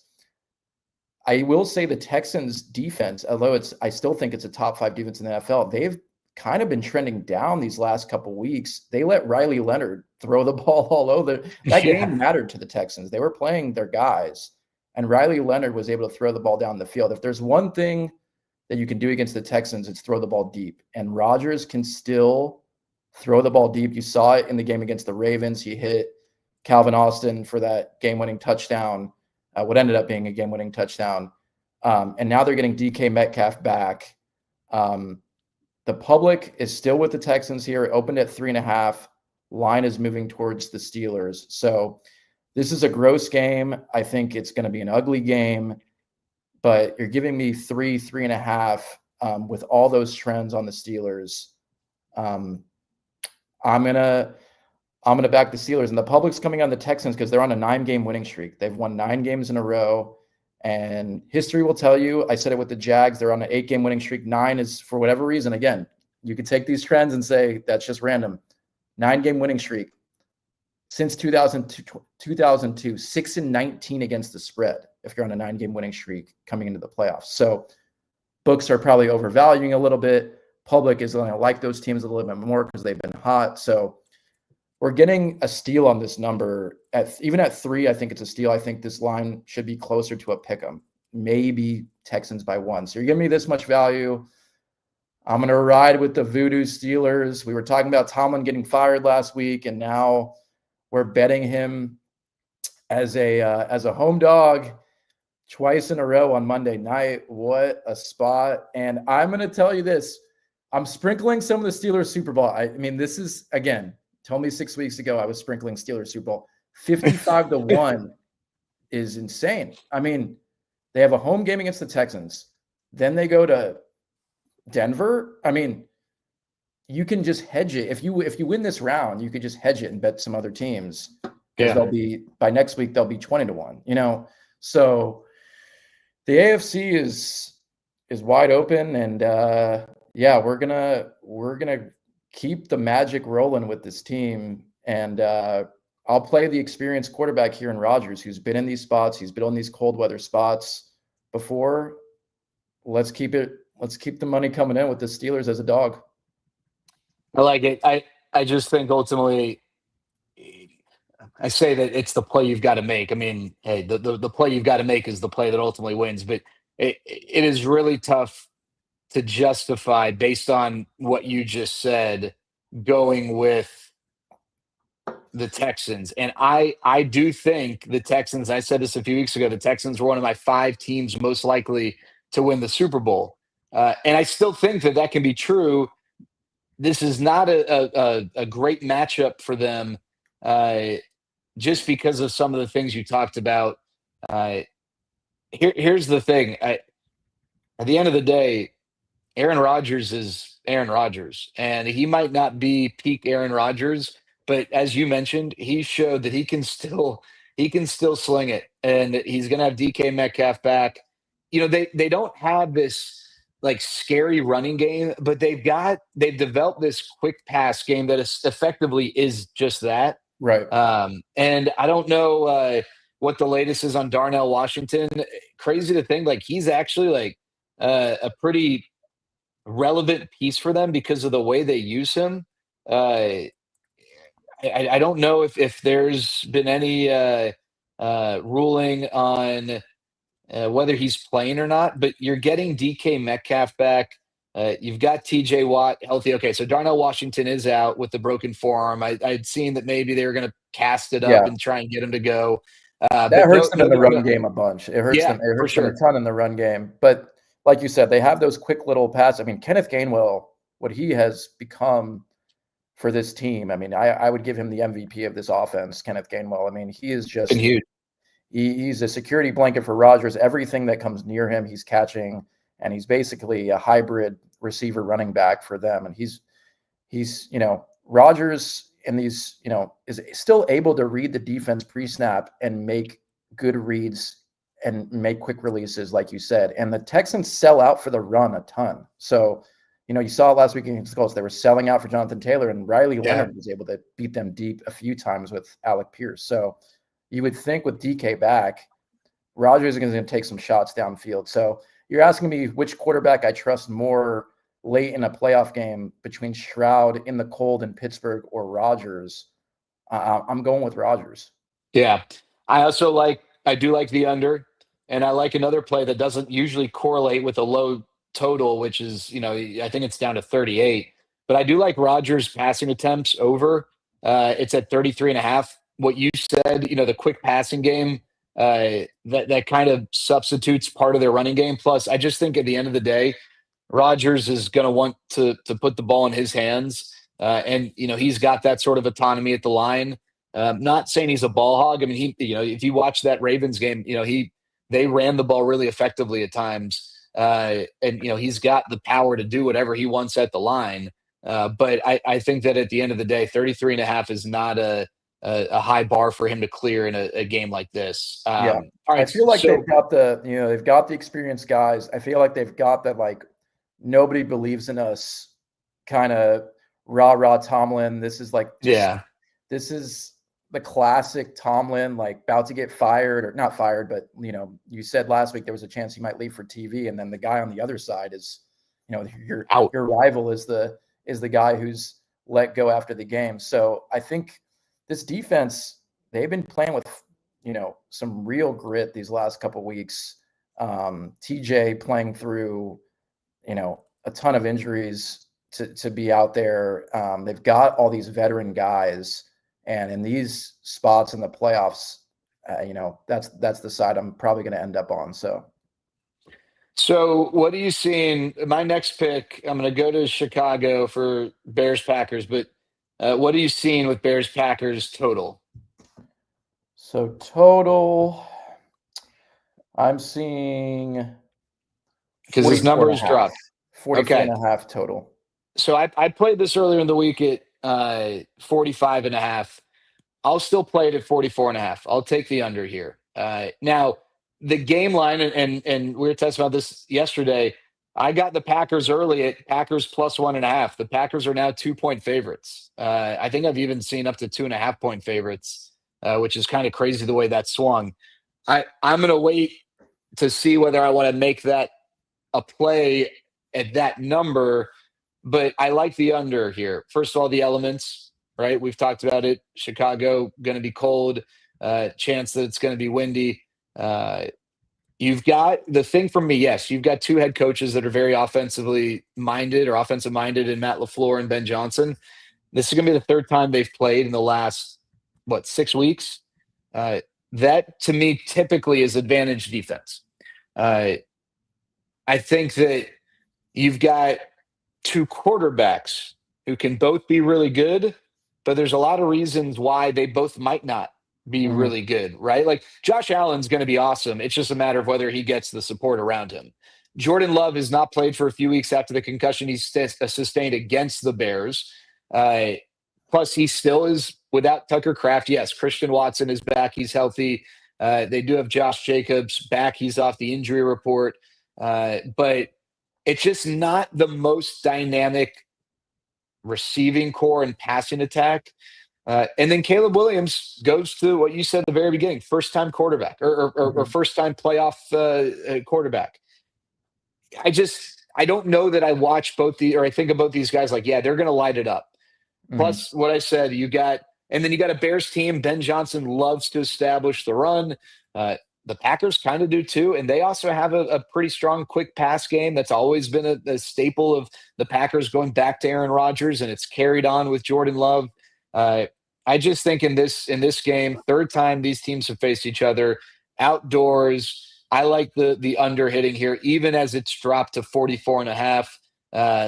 I will say the Texans defense, although I still think it's a top 5 defense in the NFL, they've kind of been trending down these last couple weeks. They let Riley Leonard throw the ball all over. That game mattered to the Texans. They were playing their guys, and Riley Leonard was able to throw the ball down the field. If there's one thing that you can do against the Texans, it's throw the ball deep. And Rodgers can still throw the ball deep. You saw it in the game against the Ravens. He hit Calvin Austin for that game-winning touchdown, what ended up being a game-winning touchdown. And now they're getting DK Metcalf back. The public is still with the Texans here. It opened at 3.5. Line is moving towards the Steelers. So this is a gross game. I think it's going to be an ugly game, but you're giving me 3.5 with all those trends on the Steelers. I'm gonna back the Steelers, and the public's coming on the Texans because they're on a 9-game winning streak. They've won 9 games in a row. And history will tell you, I said it with the Jags, they're on an 8-game winning streak. 9 is, for whatever reason, again, you could take these trends and say that's just random. 9-game winning streak. Since 2002, 6-19 against the spread if you're on a 9-game winning streak coming into the playoffs. So books are probably overvaluing a little bit. Public is going to like those teams a little bit more because they've been hot. So we're getting a steal on this number. Even at 3, I think it's a steal. I think this line should be closer to a pick 'em. Maybe Texans by 1. So you're giving me this much value. I'm going to ride with the Voodoo Steelers. We were talking about Tomlin getting fired last week, and now we're betting him as a home dog twice in a row on Monday night. What a spot. And I'm going to tell you this. I'm sprinkling some of the Steelers Super Bowl. I mean, this is, again, told me 6 weeks ago I was sprinkling Steelers Super Bowl. 55-1 is insane. I mean, they have a home game against the Texans. Then they go to Denver. I mean, you can just hedge it. If you win this round, you could just hedge it and bet some other teams. Because they'll be, by next week, they'll be 20-1, So the AFC is wide open, and we're gonna keep the magic rolling with this team. And I'll play the experienced quarterback here in Rodgers, who's been in these spots. He's been on these cold weather spots before. Let's keep the money coming in with the Steelers as a dog. I like it. I just think ultimately, I say that it's the play you've got to make. I mean, hey, the play you've got to make is the play that ultimately wins. But it is really tough to justify, based on what you just said, going with the Texans. And I do think the Texans, I said this a few weeks ago, the Texans were one of my 5 teams most likely to win the Super Bowl. And I still think that can be true. This is not a great matchup for them uh, just because of some of the things you talked about. Uh, here's the thing: at the end of the day, Aaron Rodgers is Aaron Rodgers, and he might not be peak Aaron Rodgers, but as you mentioned, he showed that he can still sling it, and he's going to have DK Metcalf back. They don't have this like scary running game, but they've developed this quick pass game that is effectively is just that. Right. And I don't know what the latest is on Darnell Washington. Crazy to think like he's actually like a pretty relevant piece for them because of the way they use him. Uh, I don't know if there's been any ruling on whether he's playing or not, but you're getting DK Metcalf back. You've got TJ Watt healthy. Okay, so Darnell Washington is out with the broken forearm. I'd seen that maybe they were going to cast it up Yeah. and try and get him to go. That But hurts no, them no in the run Darnell. game a bunch. It hurts Yeah, them. It for hurts them a sure. ton in the run game. But like you said, they have those quick little passes. I mean, Kenneth Gainwell, what he has become for this team. I mean, I would give him the MVP of this offense, Kenneth Gainwell. I mean, he is Been just huge. he's a security blanket for Rodgers. Everything that comes near him, he's catching, and he's basically a hybrid receiver running back for them. And he's Rodgers in these is still able to read the defense pre-snap and make good reads and make quick releases, like you said. And the Texans sell out for the run a ton. So you saw it last week against the Colts. They were selling out for Jonathan Taylor, and Riley Yeah. Leonard was able to beat them deep a few times with Alec Pierce. So you would think with DK back, Rodgers is going to take some shots downfield. So you're asking me which quarterback I trust more late in a playoff game between Stroud in the cold in Pittsburgh or Rodgers. I'm going with Rodgers. Yeah. I do like the under, and I like another play that doesn't usually correlate with a low total, which is, I think it's down to 38. But I do like Rodgers passing attempts over. It's at 33.5. What you said, the quick passing game, that kind of substitutes part of their running game. Plus, I just think at the end of the day, Rodgers is going to want to put the ball in his hands, and he's got that sort of autonomy at the line. Not saying he's a ball hog. I mean, if you watch that Ravens game, they ran the ball really effectively at times, and he's got the power to do whatever he wants at the line. But I think that at the end of the day, 33.5 is not a high bar for him to clear in a game like this. Yeah. All I right, feel like so they've got the experienced guys. I feel like they've got that like nobody believes in us kind of rah Tomlin. This is like yeah, this is the classic Tomlin, like about to get fired or not fired, but you said last week there was a chance he might leave for TV, and then the guy on the other side is, out. your rival is the guy who's let go after the game. So I think this defense, they've been playing with some real grit these last couple of weeks. TJ playing through a ton of injuries to be out there. They've got all these veteran guys, and in these spots in the playoffs, that's the side I'm probably going to end up on. So, what are you seeing? My next pick, I'm going to go to Chicago for Bears Packers, but what are you seeing with Bears Packers total? So total, I'm seeing Because this 44 number and has a half. dropped. 44 Okay. and a half total. So, I played this earlier in the week at 45.5. I'll still play it at 44.5. I'll take the under here. Now, the game line, and we were talking about this yesterday. I got the Packers early at Packers plus 1.5. The Packers are now 2-point favorites. I think I've even seen up to 2.5-point favorites, which is kind of crazy the way that swung. I'm going to wait to see whether I want to make that a play at that number, but I like the under here. First of all, the elements, right? We've talked about it. Chicago going to be cold. Chance that it's going to be windy. You've got the thing from me. Yes, you've got two head coaches that are very offensively minded or offensive minded in Matt LaFleur and Ben Johnson. This is going to be the third time they've played in the last 6 weeks. That to me typically is advantage defense. I think that you've got two quarterbacks who can both be really good, but there's a lot of reasons why they both might not be Mhm. really good, right? Like Josh Allen's going to be awesome. It's just a matter of whether he gets the support around him. Jordan Love has not played for a few weeks after the concussion he sustained against the Bears. Uh, Plus, he still is without Tucker Kraft. Yes, Christian Watson is back. He's healthy. They do have Josh Jacobs back. He's off the injury report. But it's just not the most dynamic receiving core and passing attack. And then Caleb Williams goes to what you said at the very beginning, first-time quarterback or Mhm. first-time playoff quarterback. I don't know that I watch or I think about these guys like, yeah, they're going to light it up. Mhm. Plus, what I said, and then you got a Bears team. Ben Johnson loves to establish the run. Uh, the Packers kind of do too, and they also have a pretty strong quick pass game. That's always been a staple of the Packers going back to Aaron Rodgers, and it's carried on with Jordan Love. Uh, I just think in this game, third time these teams have faced each other outdoors. I like the under hitting here, even as it's dropped to 44.5.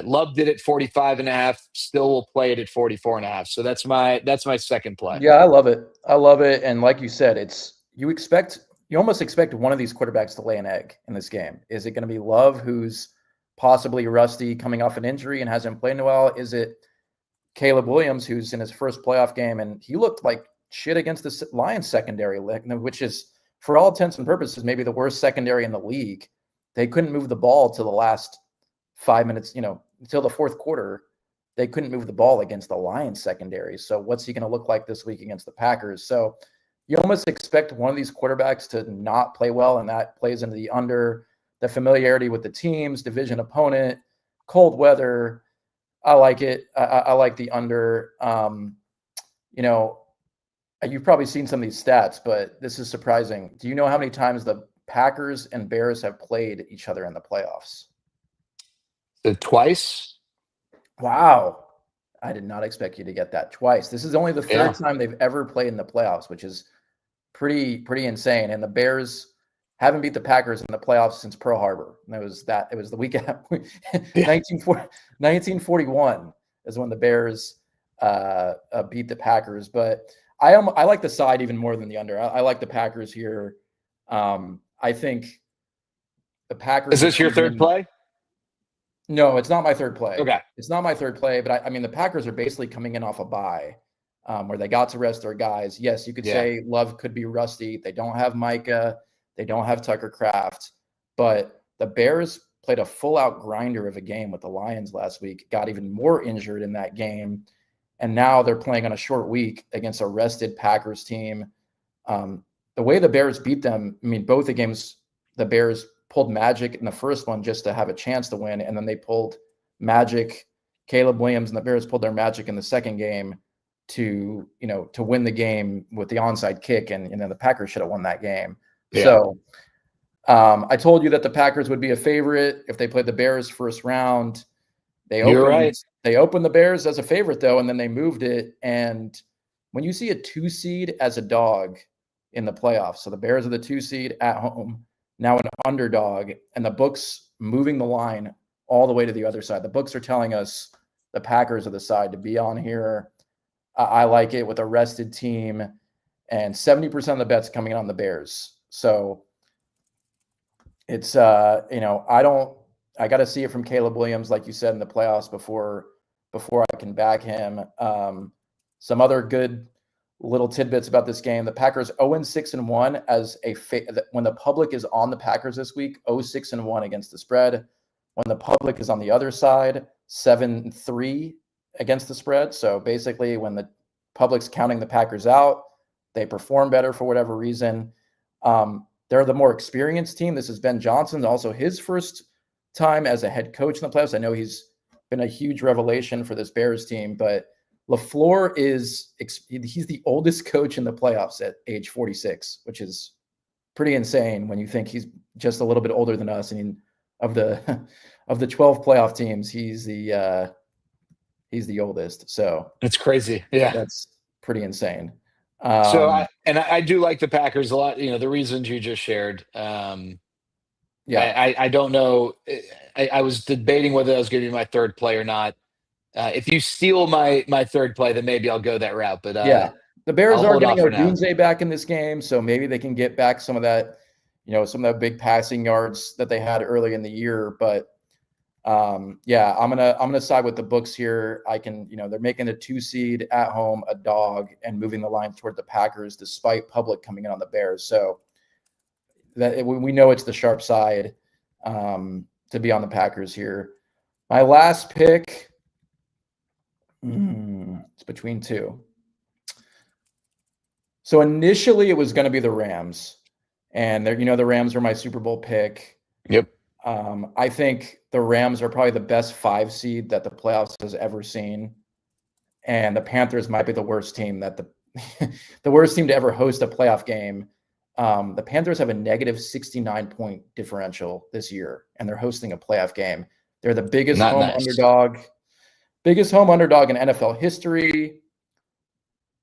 Love did it 45.5. Still will play it at 44.5. So that's my second play. Yeah, I love it. I love it. And like you said, you almost expect one of these quarterbacks to lay an egg in this game. Is it going to be Love, who's possibly rusty coming off an injury and hasn't played in a while? Is it Caleb Williams, who's in his first playoff game and he looked like shit against the Lions secondary, which is, for all intents and purposes, maybe the worst secondary in the league. They couldn't move the ball to the last 5 minutes, until the fourth quarter. They couldn't move the ball against the Lions secondary. So what's he going to look like this week against the Packers? So you almost expect one of these quarterbacks to not play well, and that plays into the under, the familiarity with the teams, division opponent, cold weather. I like it. I like the under. You know, you've probably seen some of these stats, but this is surprising. Do you know how many times the Packers and Bears have played each other in the playoffs? Twice. Wow. I did not expect you to get that twice. This is only the third Yeah. time they've ever played in the playoffs, which is pretty insane. And the Bears haven't beat the Packers in the playoffs since Pearl Harbor. And it was the weekend 1941 is when the Bears beat the Packers. But I like the side even more than the under. I like the Packers here. I think the Is Packers are this your coming third in. play? No, it's not my third play. Okay. It's not my third play, but I mean, the Packers are basically coming in off a bye, where they got to rest their guys. Yes, you could Yeah. say Love could be rusty. They don't have Micah. They don't have Tucker Kraft. But the Bears played a full-out grinder of a game with the Lions last week, got even more injured in that game, and now they're playing on a short week against a rested Packers team. The way the Bears beat them, I mean, both the games, the Bears pulled magic in the first one just to have a chance to win, and then they pulled magic. Caleb Williams and the Bears pulled their magic in the second game to win the game with the onside kick, and then the Packers should have won that game. Yeah. So I told you that the Packers would be a favorite if they played the Bears first round. They You're opened right. they opened the Bears as a favorite though, and then they moved it. And when you see a 2 seed as a dog in the playoffs, so the Bears are the 2 seed at home, now an underdog, and the books moving the line all the way to the other side. The books are telling us the Packers are the side to be on here. I like it with a rested team, and 70% of the bets coming on the Bears. So it's I got to see it from Caleb Williams, like you said, in the playoffs before I can back him. Some other good little tidbits about this game: the Packers 0-6-1 as when the public is on the Packers this week, 0-6-1 against the spread. When the public is on the other side, 7-3 against the spread. So basically, when the public's counting the Packers out, they perform better for whatever reason. They're the more experienced team. This is Ben Johnson, also his first time as a head coach in the playoffs. I know he's been a huge revelation for this Bears team, but LaFleur he's the oldest coach in the playoffs at age 46, which is pretty insane when you think he's just a little bit older than us. I mean, of the 12 playoff teams, he's the oldest. So It's crazy. Yeah. that's pretty insane. So I do like the Packers a lot. The reasons you just shared. Yeah. I don't know. I was debating whether I was going to be my third play or not. If you steal my third play, then maybe I'll go that route. But Yeah. The Bears I'll are hold getting off for now. Odunze back in this game, so maybe they can get back some of that, some of that big passing yards that they had early in the year. But yeah, I'm gonna side with the books here. I can, they're making a 2 seed at home, a dog, and moving the line toward the Packers, despite public coming in on the Bears. So that we know it's the sharp side to be on the Packers here. My last pick, it's between two. So initially, it was going to be the Rams, and the Rams are my Super Bowl pick. Yep. I think the Rams are probably the best 5 seed that the playoffs has ever seen, and the Panthers might be the worst team that the worst team to ever host a playoff game. The Panthers have a negative 69-point differential this year, and they're hosting a playoff game. They're the biggest Not home nice. underdog in NFL history.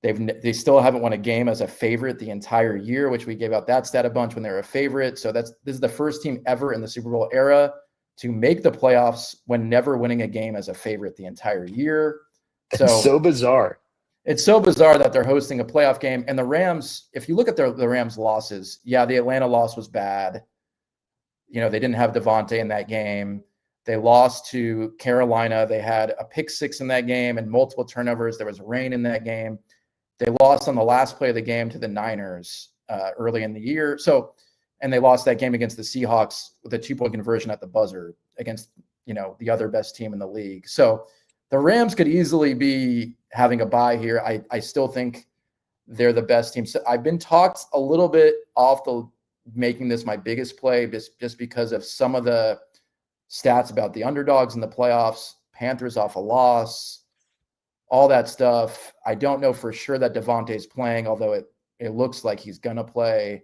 They still haven't won a game as a favorite the entire year, which we gave out that stat a bunch when they were a favorite. So this is the first team ever in the Super Bowl era to make the playoffs when never winning a game as a favorite the entire year. So it's so bizarre. It's so bizarre that they're hosting a playoff game. And the Rams, if you look at the Rams losses, yeah, the Atlanta loss was bad. They didn't have Devontae in that game. They lost to Carolina. They had a pick 6 in that game and multiple turnovers. There was rain in that game. They lost on the last play of the game to the Niners early in the year. And they lost that game against the Seahawks with a 2-point conversion at the buzzer against, the other best team in the league. So the Rams could easily be having a bye here. I still think they're the best team. So I've been talked a little bit off the making this my biggest play just because of some of the stats about the underdogs in the playoffs, Panthers off a loss, all that stuff. I don't know for sure that Devontae's playing, although it looks like he's going to play.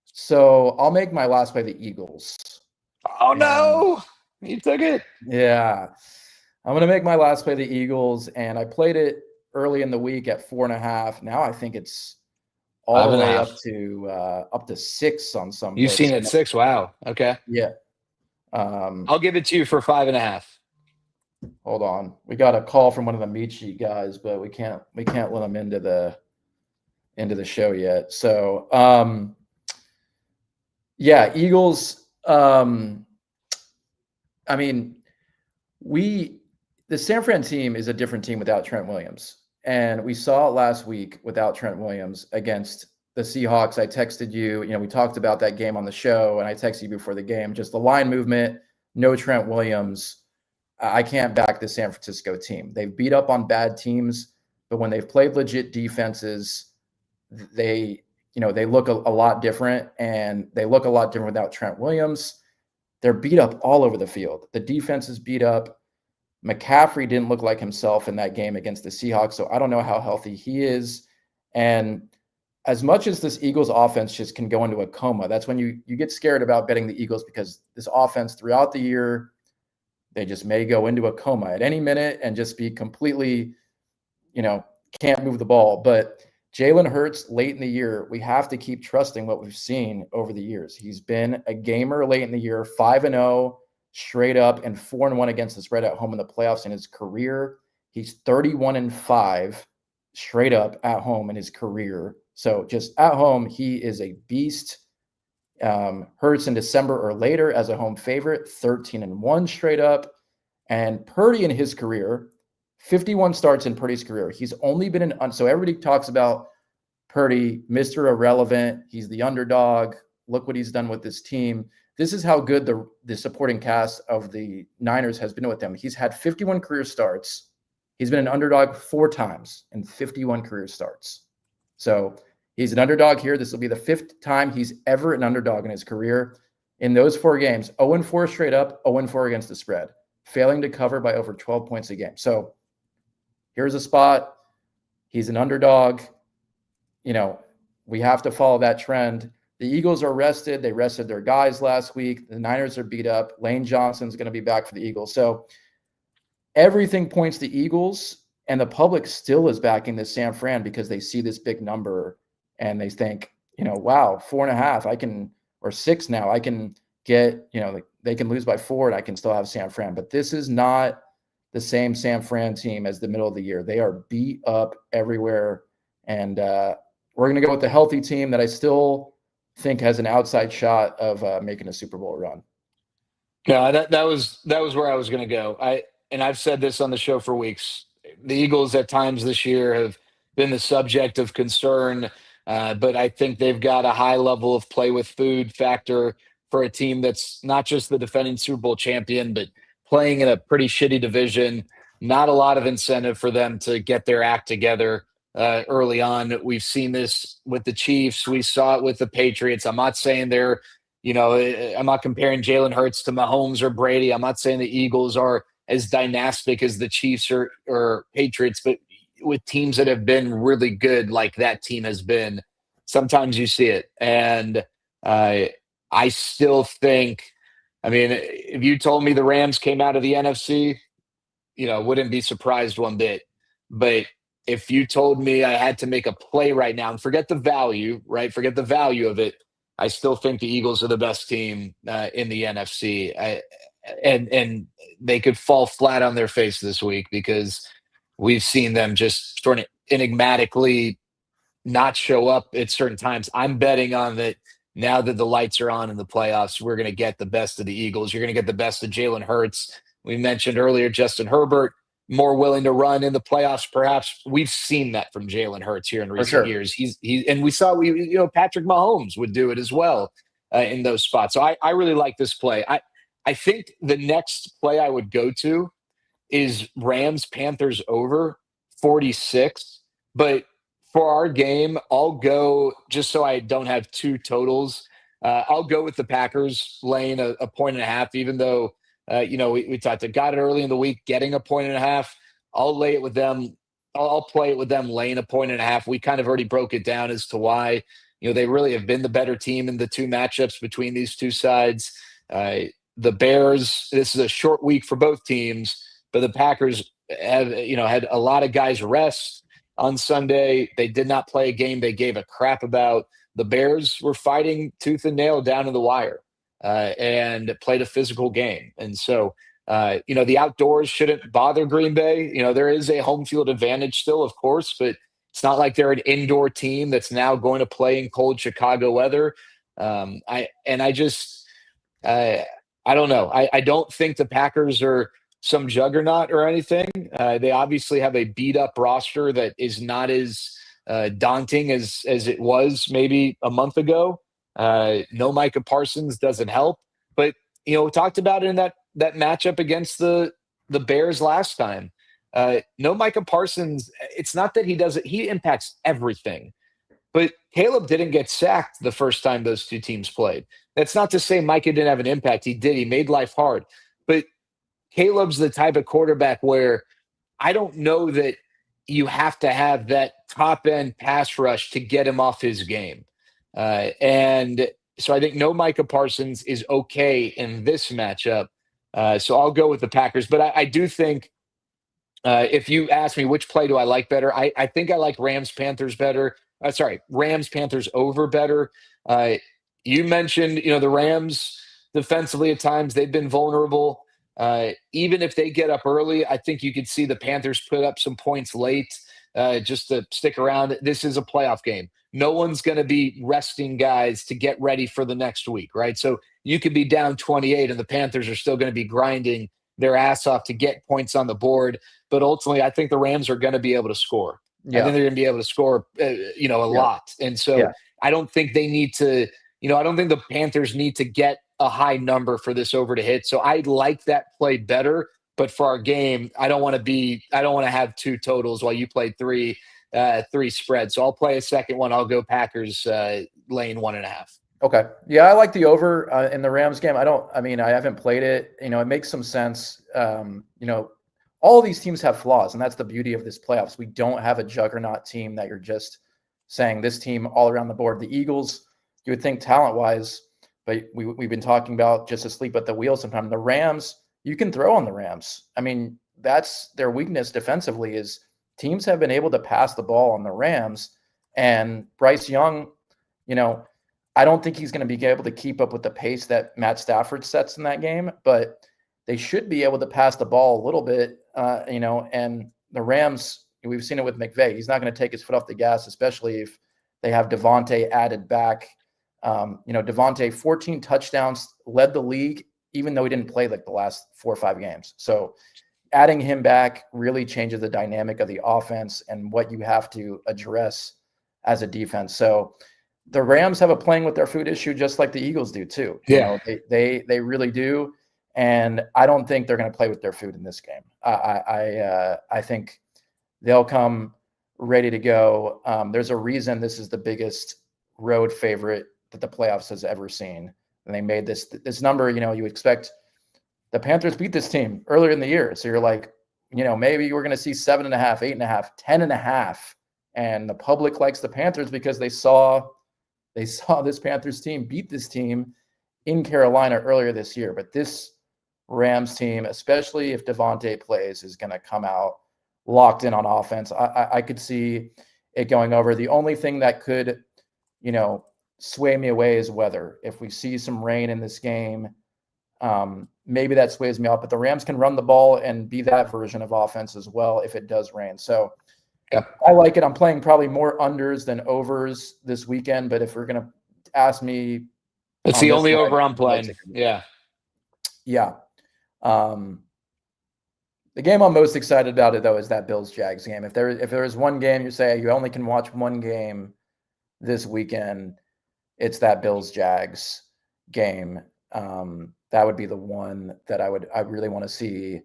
So I'll make my last play the Eagles. Oh, no. You took it. Yeah. I'm going to make my last play the Eagles, and I played it early in the week at 4.5. Now I think it's all the way up to 6 on some You've books. seen it 6. Wow. Okay. Yeah. I'll give it to you for 5.5. Hold on. We got a call from one of the meat sheet guys, but we can't let them into the show yet. So, yeah, Eagles. The San Fran team is a different team without Trent Williams. And we saw it last week without Trent Williams against the Seahawks. I texted you, we talked about that game on the show, and I texted you before the game, just the line movement, no Trent Williams. I can't back the San Francisco team. They've beat up on bad teams, but when they've played legit defenses, they look a lot different, and they look a lot different without Trent Williams. They're beat up all over the field. The defense is beat up. McCaffrey didn't look like himself in that game against the Seahawks, so I don't know how healthy he is. And as much as this Eagles offense just can go into a coma, that's when you get scared about betting the Eagles, because this offense throughout the year, they just may go into a coma at any minute and just be completely, can't move the ball. But Jalen Hurts late in the year, we have to keep trusting what we've seen over the years. He's been a gamer late in the year, 5-0 straight up and 4-1 against the spread at home in the playoffs in his career. He's 31-5 straight up at home in his career. So just at home, he is a beast. Hurts in December or later as a home favorite, 13-1 straight up. And Purdy in his career, 51 starts in Purdy's career. He's only been so everybody talks about Purdy, Mr. Irrelevant. He's the underdog. Look what he's done with this team. This is how good the supporting cast of the Niners has been with them. He's had 51 career starts. He's been an underdog 4 times in 51 career starts. So he's an underdog here. This will be the 5th time he's ever an underdog in his career. In those 4 games, 0-4 straight up, 0-4 against the spread, failing to cover by over 12 points a game. So here's a spot. He's an underdog. We have to follow that trend. The Eagles are rested. They rested their guys last week. The Niners are beat up. Lane Johnson's going to be back for the Eagles. So everything points to Eagles, and the public still is backing this San Fran because they see this big number and they think, wow, 4.5, or 6 now, I can get, they can lose by 4 and I can still have San Fran. But this is not the same San Fran team as the middle of the year. They are beat up everywhere. And we're going to go with the healthy team that I still think has an outside shot of making a Super Bowl run. Yeah, that was where I was going to go. I've said this on the show for weeks. The Eagles at times this year have been the subject of concern, but I think they've got a high level of play with food factor for a team that's not just the defending Super Bowl champion, but playing in a pretty shitty division. Not a lot of incentive for them to get their act together early on. We've seen this with the Chiefs. We saw it with the Patriots. I'm not saying they're I'm not comparing Jalen Hurts to Mahomes or Brady. I'm not saying the Eagles are as dynastic as the Chiefs or Patriots, but with teams that have been really good, like that team has been, sometimes you see it. And I still think, I mean, if you told me the Rams came out of the NFC, wouldn't be surprised one bit. But if you told me I had to make a play right now and forget the value, right? Forget the value of it. I still think the Eagles are the best team in the NFC. And they could fall flat on their face this week because we've seen them just sort of enigmatically not show up at certain times. I'm betting on that now that the lights are on in the playoffs, we're going to get the best of the Eagles. You're going to get the best of Jalen Hurts. We mentioned earlier Justin Herbert, more willing to run in the playoffs. Perhaps we've seen that from Jalen Hurts here in recent years. And we saw Patrick Mahomes would do it as well in those spots. So I really like this play. I think the next play I would go to is Rams Panthers over 46. But for our game, I'll go, just so I don't have two totals, I'll go with the Packers laying a point and a half, even though we got it early in the week, getting a point and a half. I'll lay it with them. I'll play it with them laying a point and a half. We kind of already broke it down as to why, they really have been the better team in the two matchups between these two sides. The Bears, this is a short week for both teams, but the Packers have, had a lot of guys rest on Sunday. They did not play a game they gave a crap about. The Bears were fighting tooth and nail down to the wire. And played a physical game. And so, the outdoors shouldn't bother Green Bay. There is a home field advantage still, of course, but it's not like they're an indoor team that's now going to play in cold Chicago weather. I don't know. I don't think the Packers are some juggernaut or anything. They obviously have a beat up roster that is not as daunting as it was maybe a month ago. No Micah Parsons doesn't help, but we talked about it in that matchup against the Bears last time. No Micah Parsons. It's not that he impacts everything, but Caleb didn't get sacked the first time those two teams played. That's not to say Micah didn't have an impact. He did. He made life hard, but Caleb's the type of quarterback where I don't know that you have to have that top end pass rush to get him off his game. And so I think no Micah Parsons is okay in this matchup. So I'll go with the Packers. But I do think if you ask me which play do I like better, I think I like Rams Panthers better. Rams Panthers over better. You mentioned, the Rams defensively at times, they've been vulnerable. Even if they get up early, I think you could see the Panthers put up some points late just to stick around. This is a playoff game. No one's going to be resting guys to get ready for the next week, right? So you could be down 28 and the Panthers are still going to be grinding their ass off to get points on the board. But ultimately, I think the Rams are going to be able to score. Yeah. I think they're going to be able to score, a lot. And so I don't think they need to, I don't think the Panthers need to get a high number for this over to hit. So I like that play better. But for our game, I don't want to have two totals while you play three spreads. So I'll play a second one. I'll go Packers laying 1.5. Okay. Yeah, I like the over in the Rams game. I haven't played it. It makes some sense. All these teams have flaws, and that's the beauty of this playoffs. We don't have a juggernaut team that you're just saying this team all around the board. The Eagles, you would think talent-wise, but we've been talking about just asleep at the wheel sometimes. The Rams, you can throw on the Rams. I mean, that's their weakness defensively is teams have been able to pass the ball on the Rams. And Bryce Young, I don't think he's going to be able to keep up with the pace that Matt Stafford sets in that game, but they should be able to pass the ball a little bit. and the Rams, we've seen it with McVay. He's not going to take his foot off the gas, especially if they have Devontae added back. Devontae, 14 touchdowns, led the league, even though he didn't play like the last 4 or 5 games. So adding him back really changes the dynamic of the offense and what you have to address as a defense. So the Rams have a playing with their food issue, just like the Eagles do too. They really do. And I don't think they're going to play with their food in this game. I think they'll come ready to go. There's a reason this is the biggest road favorite that the playoffs has ever seen. And they made this number, you expect the Panthers beat this team earlier in the year. So you're like, maybe we're going to see 7.5, 8.5, 10.5. And the public likes the Panthers because they saw this Panthers team beat this team in Carolina earlier this year. But this Rams team, especially if Devontae plays, is going to come out locked in on offense. I could see it going over. The only thing that could, sway me away is weather. If we see some rain in this game, maybe that sways me off. But the Rams can run the ball and be that version of offense as well if it does rain. So I like it. I'm playing probably more unders than overs this weekend. But if we're going to ask me, it's the only over I'm playing. Yeah. The game I'm most excited about it though is that Bills-Jags game. If there is one game you say you only can watch one game this weekend, it's that Bills-Jags game. That would be the one that I really want to see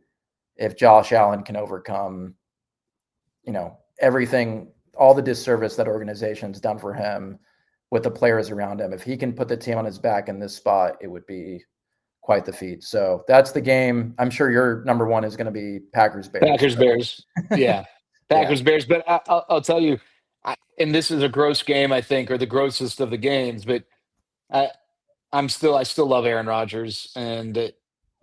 if Josh Allen can overcome, everything, all the disservice that organization's done for him with the players around him. If he can put the team on his back in this spot, it would be quite the feat. So that's the game. I'm sure your number one is going to be Packers-Bears. Packers-Bears. Yeah. Packers-Bears. But I'll tell you, and this is a gross game, I think, or the grossest of the games, but I still love Aaron Rodgers. And,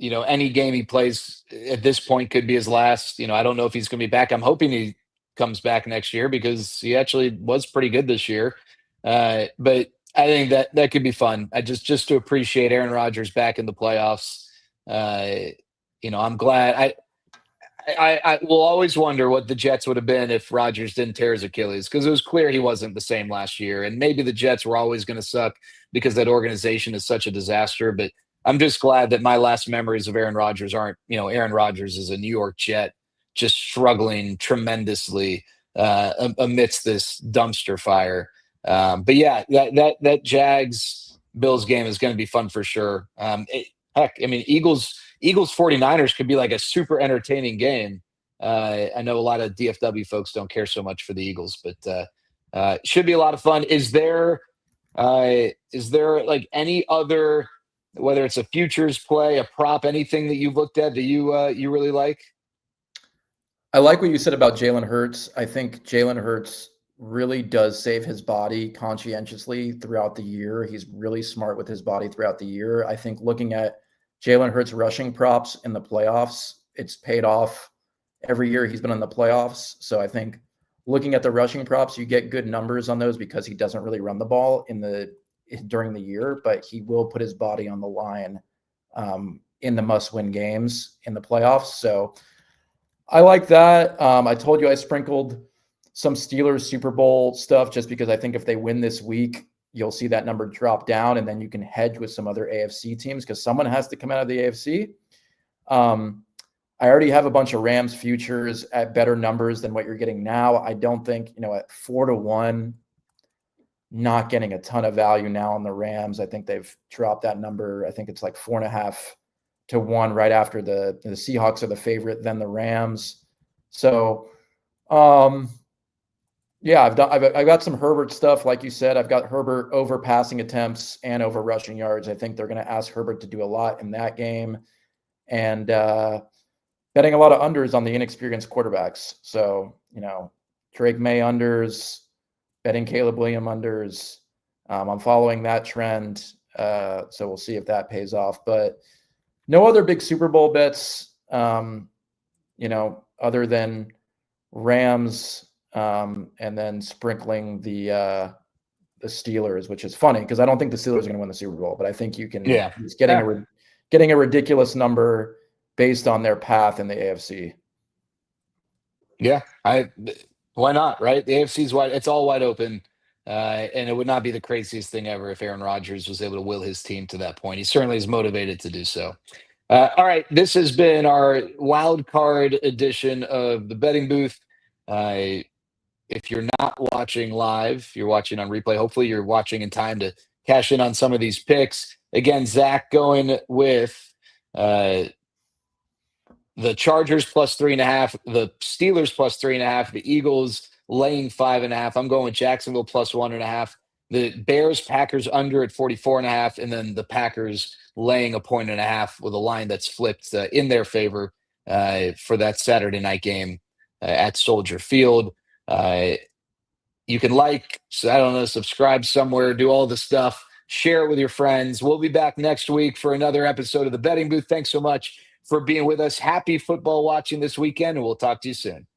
any game he plays at this point could be his last. I don't know if he's going to be back. I'm hoping he comes back next year because he actually was pretty good this year. But I think that could be fun. I just to appreciate Aaron Rodgers back in the playoffs. I'm glad. I will always wonder what the Jets would have been if Rodgers didn't tear his Achilles, because it was clear he wasn't the same last year. And maybe the Jets were always going to suck because that organization is such a disaster. But I'm just glad that my last memories of Aaron Rodgers aren't, Aaron Rodgers is a New York Jet just struggling tremendously amidst this dumpster fire. But yeah, that Jags Bills game is going to be fun for sure. Eagles 49ers could be like a super entertaining game. I know a lot of DFW folks don't care so much for the Eagles, but should be a lot of fun. Is there like any other, whether it's a futures play, a prop, anything that you've looked at that you really like? I like what you said about Jalen Hurts. I think Jalen Hurts really does save his body conscientiously throughout the year. He's really smart with his body throughout the year. I think looking at Jalen Hurts rushing props in the playoffs, it's paid off every year he's been in the playoffs. So I think looking at the rushing props, you get good numbers on those because he doesn't really run the ball during the year, but he will put his body on the line in the must-win games in the playoffs. So I like that. I told you I sprinkled some Steelers Super Bowl stuff just because I think if they win this week, you'll see that number drop down, and then you can hedge with some other AFC teams because someone has to come out of the AFC. I already have a bunch of Rams futures at better numbers than what you're getting now. I don't think, at 4-1, not getting a ton of value now on the Rams. I think they've dropped that number. I think it's like 4.5-1 right after the Seahawks are the favorite, then the Rams. So, yeah, I've got some Herbert stuff. Like you said, I've got Herbert over passing attempts and over rushing yards. I think they're going to ask Herbert to do a lot in that game, and betting a lot of unders on the inexperienced quarterbacks. So, Drake May unders, betting Caleb Williams unders. I'm following that trend. So we'll see if that pays off, but no other big Super Bowl bets, other than Rams, and then sprinkling the Steelers, which is funny because I don't think the Steelers are going to win the Super Bowl, but I think you can. Yeah, getting a ridiculous number based on their path in the AFC. Yeah, why not, right? The AFC's wide, it's all wide open. And it would not be the craziest thing ever if Aaron Rodgers was able to will his team to that point. He certainly is motivated to do so. All right, this has been our wild card edition of the betting booth. Uh, if you're not watching live, you're watching on replay. Hopefully, you're watching in time to cash in on some of these picks. Again, Zach going with uh, the Chargers plus 3.5, the Steelers plus 3.5, the Eagles laying 5.5. I'm going with Jacksonville plus 1.5. The Bears Packers under at 44.5, and then the Packers laying 1.5 with a line that's flipped in their favor for that Saturday night game at Soldier Field. You can I don't know, subscribe somewhere, do all the stuff, share it with your friends. We'll be back next week for another episode of the Betting Booth. Thanks so much for being with us. Happy football watching this weekend, and we'll talk to you soon.